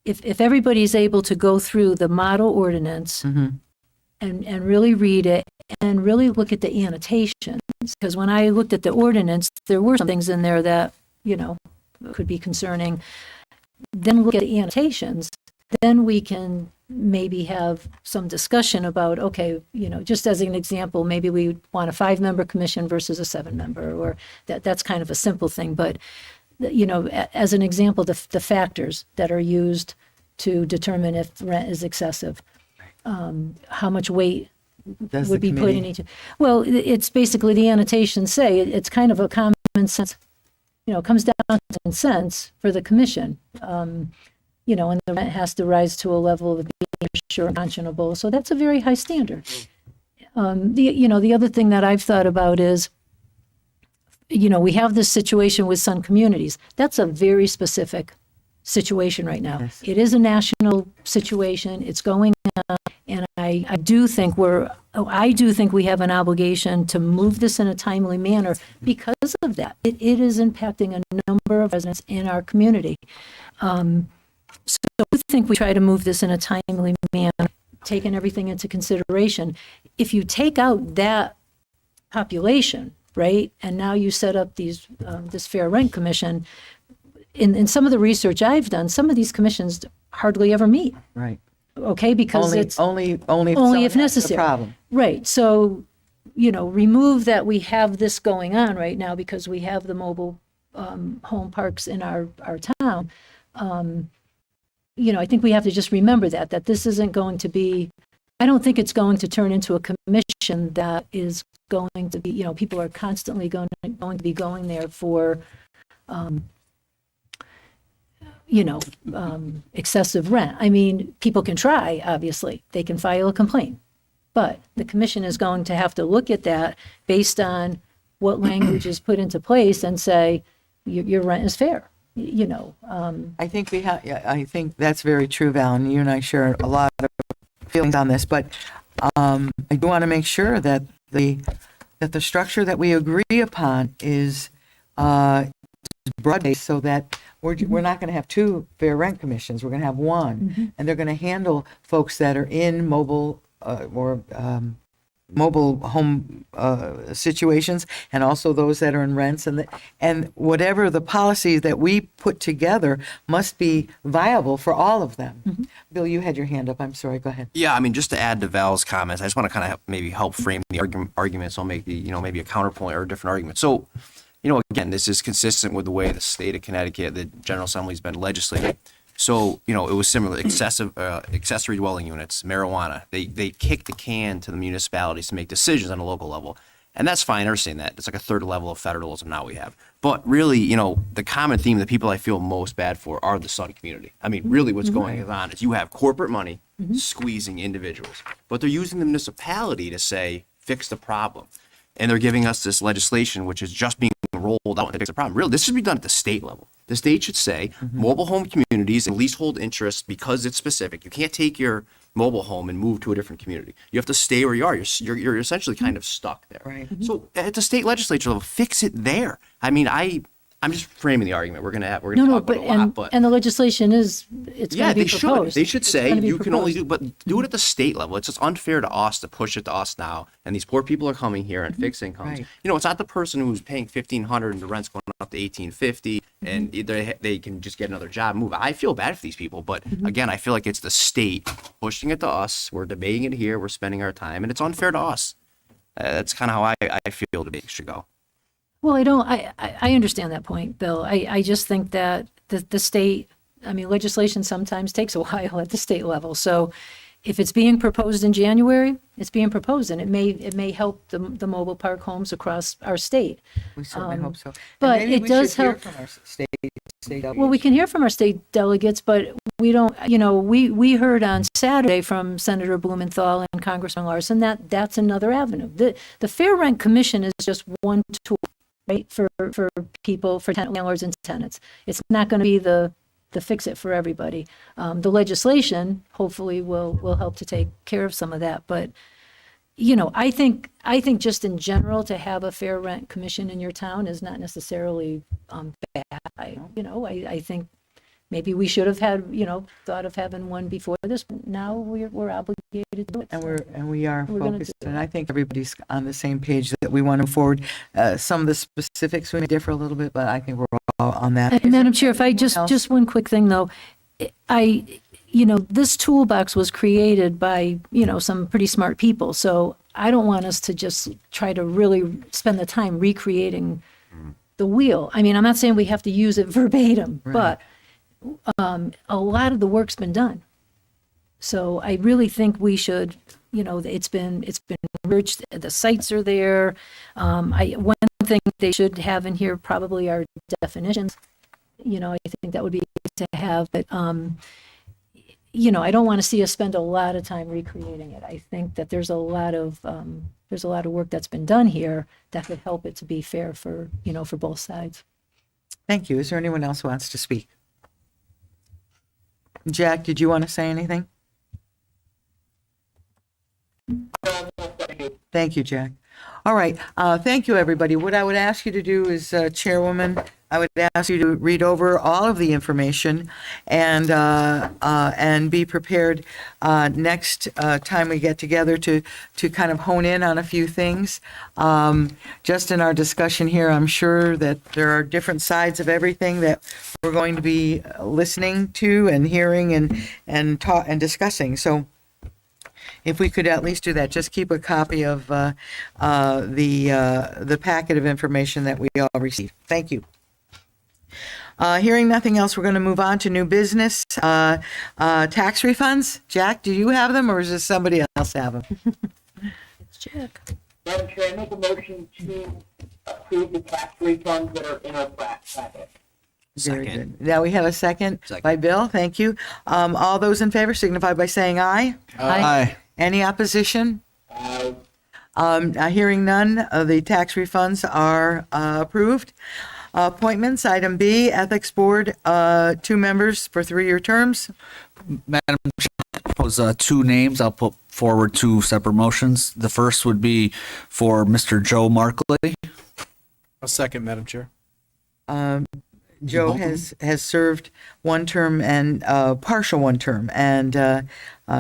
A: if everybody's able to go through the model ordinance and really read it and really look at the annotations, because when I looked at the ordinance, there were some things in there that, could be concerning. Then look at the annotations, then we can maybe have some discussion about, okay, just as an example, maybe we want a 5-member commission versus a 7-member, or that's kind of a simple thing. But, as an example, the factors that are used to determine if rent is excessive, how much weight
C: Does
A: would
C: the
A: be put in
C: committee-
A: each. Well, it's basically the annotations say, it's kind of a common sense, it comes down to common sense for the commission. And the rent has to rise to a level of being sure and conscionable. So that's a very high standard. The other thing that I've thought about is, we have this situation with Sun Communities. That's a very specific situation right now.
C: Yes.
A: It is a national situation. It's going on. And I do think we have an obligation to move this in a timely manner because of that. It is impacting a number of residents in our community. So I think we try to move this in a timely manner, taking everything into consideration. If you take out that population, right, and now you set up this Fair Rent Commission, in some of the research I've done, some of these commissions hardly ever meet.
C: Right.
A: Okay, because it's
C: only
A: only
C: someone
A: if
C: has a
A: necessary.
C: problem.
A: Right. So, remove that we have this going on right now because we have the mobile home parks in our town. I think we have to just remember that this isn't going to be, I don't think it's going to turn into a commission that is going to be, people are constantly going to be going there for, excessive rent. I mean, people can try, obviously. They can file a complaint. But the commission is going to have to look at that based on what language is put into place and say, your rent is fair,
C: I think I think that's very true, Val, and you and I share a lot of feelings on this, but I do want to make sure that the structure that we agree upon is broad-based so that we're not going to have 2 fair rent commissions. We're going to have one, and they're going to handle folks that are in mobile or mobile home situations, and also those that are in rents, and whatever the policy that we put together must be viable for all of them. Bill, you had your hand up. I'm sorry. Go ahead.
I: Yeah, I mean, just to add to Val's comments, I just want to kind of maybe help frame the argument. So I'll make the, maybe a counterpoint or a different argument. So, again, this is consistent with the way the state of Connecticut, the General Assembly's been legislating. So, it was similar, accessory dwelling units, marijuana. They kick the can to the municipalities to make decisions on a local level. And that's fine. I understand that. It's like a third level of federalism now we have. But really, the common theme, the people I feel most bad for are the Sun community. I mean, really what's going on is you have corporate money squeezing individuals, but they're using the municipality to say, fix the problem. And they're giving us this legislation, which is just being rolled out to fix the problem. Really, this should be done at the state level. The state should say mobile home communities and leasehold interests, because it's specific. You can't take your mobile home and move to a different community. You have to stay where you are. You're essentially kind of stuck there.
C: Right.
I: So at the state legislature level, fix it there. I mean, I'm just framing the argument. We're gonna talk about it a lot, but
A: and the legislation it's going to be proposed.
I: They should
A: It's
I: say
A: gonna be
I: you can only
A: proposed.
I: but do it at the state level. It's just unfair to us to push it to us now. And these poor people are coming here and fix incomes.
C: Right.
I: It's not the person who's paying $1,500 and the rent's going up to $1,850 and they can just get another job and move. I feel bad for these people, but again, I feel like it's the state pushing it to us. We're debating it here. We're spending our time, and it's unfair to us. That's kind of how I feel debate should go.
A: Well, I understand that point, Bill. I just think that the state, legislation sometimes takes a while at the state level. So if it's being proposed in January, it's being proposed, and it may help the mobile park homes across our state.
C: We certainly hope so. And
A: But
C: maybe
A: it
C: we
A: does
C: should hear
A: help.
C: from our state delegates.
A: Well, we can hear from our state delegates, but we don't, we heard on Saturday from Senator Blumenthal and Congressman Larson that that's another avenue. The Fair Rent Commission is just one tool, right, for people, for landlords and tenants. It's not going to be the fix it for everybody. The legislation hopefully will help to take care of some of that, but I think just in general to have a fair rent commission in your town is not necessarily bad. I think maybe we should have had thought of having one before this. But now we're obligated to do it.
C: And we are
A: We're gonna
C: focused,
A: do
C: and I think everybody's on the same page that we want to move forward. Some of the specifics may differ a little bit, but I think we're all on that.
A: And Madam Chair, if I just one quick thing though, this toolbox was created by, some pretty smart people. So I don't want us to just try to really spend the time recreating the wheel. I'm not saying we have to use it verbatim, but a lot of the work's been done. So I really think we should, it's been researched, the sites are there. One thing they should have in here probably are definitions. I think that would be good to have, but I don't want to see us spend a lot of time recreating it. I think that there's a lot of work that's been done here that could help it to be fair for both sides.
C: Thank you. Is there anyone else who wants to speak? Jack, did you want to say anything? Thank you, Jack. All right. Thank you, everybody. What I would ask you to do is, Chairwoman, I would ask you to read over all of the information and be prepared next time we get together to kind of hone in on a few things. Just in our discussion here, I'm sure that there are different sides of everything that we're going to be listening to and hearing and discussing. So if we could at least do that, just keep a copy of the packet of information that we all received. Thank you. Hearing nothing else, we're going to move on to new business. Tax refunds. Jack, do you have them or does somebody else have them?
A: It's Jack.
G: Madam Chair, I make a motion to approve the tax refunds that are in our packet.
C: Very good. Now we have a second by Bill. Thank you. All those in favor signify by saying aye.
J: Aye.
C: Any opposition? Hearing none, the tax refunds are approved. Appointments, item B, Ethics Board, 2 members for 3-year terms.
U: Madam Chair, I propose 2 names. I'll put forward 2 separate motions. The first would be for Mr. Joe Markley.
E: A second, Madam Chair.
C: Joe has served 1 term and partial 1 term, and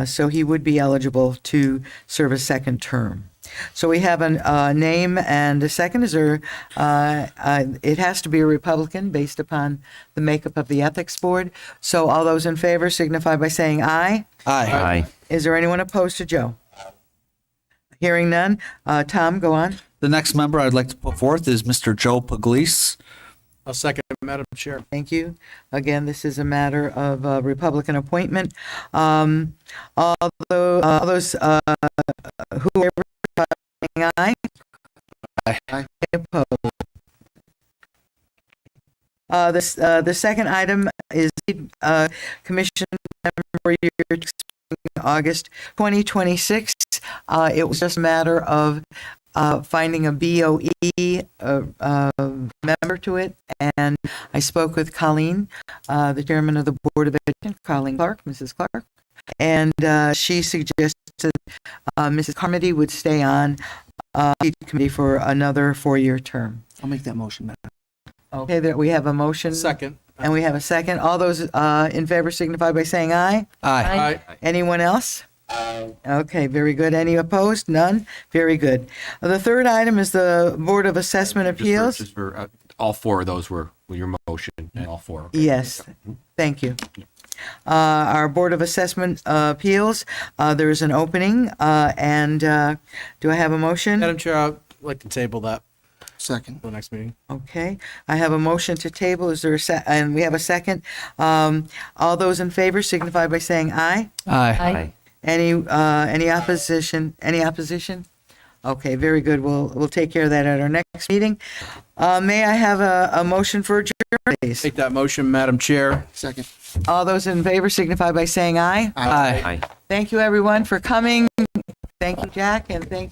C: so he would be eligible to serve a 2nd term. So we have a name and a second. Is there, it has to be a Republican based upon the makeup of the Ethics Board. So all those in favor signify by saying aye.
B: Aye.
C: Is there anyone opposed to Joe? Hearing none. Tom, go on.
U: The next member I'd like to put forth is Mr. Joe Pugliese.
E: I'll second, Madam Chair.
C: Thank you. Again, this is a matter of Republican appointment. All those who are saying aye.
U: Aye.
C: Opposed. The second item is commission member year August 2026. It was just a matter of finding a BOE member to it, and I spoke with Colleen, the chairman of the Board of Education, Colleen Clark, Mrs. Clark, and she suggested Mrs. Carmody would stay on the committee for another 4-year term.
D: I'll make that motion, Madam.
C: Okay, that we have a motion.
E: Second.
C: And we have a second. All those in favor signify by saying aye.
U: Aye.
C: Anyone else? Okay, very good. Any opposed? None? Very good. The third item is the Board of Assessment Appeals.
H: Just for, all four of those were your motion, and all four. Okay.
C: Yes, thank you. Our Board of Assessment Appeals, there is an opening, and do I have a motion?
E: Madam Chair, I'd like to table that
D: Second.
E: for the next meeting.
C: Okay, I have a motion to table. Is there and we have a second. All those in favor signify by saying aye.
U: Aye.
C: Any opposition? Any opposition? Okay, very good. We'll take care of that at our next meeting. May I have a motion for adjournment, please?
E: Take that motion, Madam Chair.
D: Second.
C: All those in favor signify by saying aye.
U: Aye.
B: Aye.
C: Thank you, everyone, for coming. Thank you, Jack, and thank you.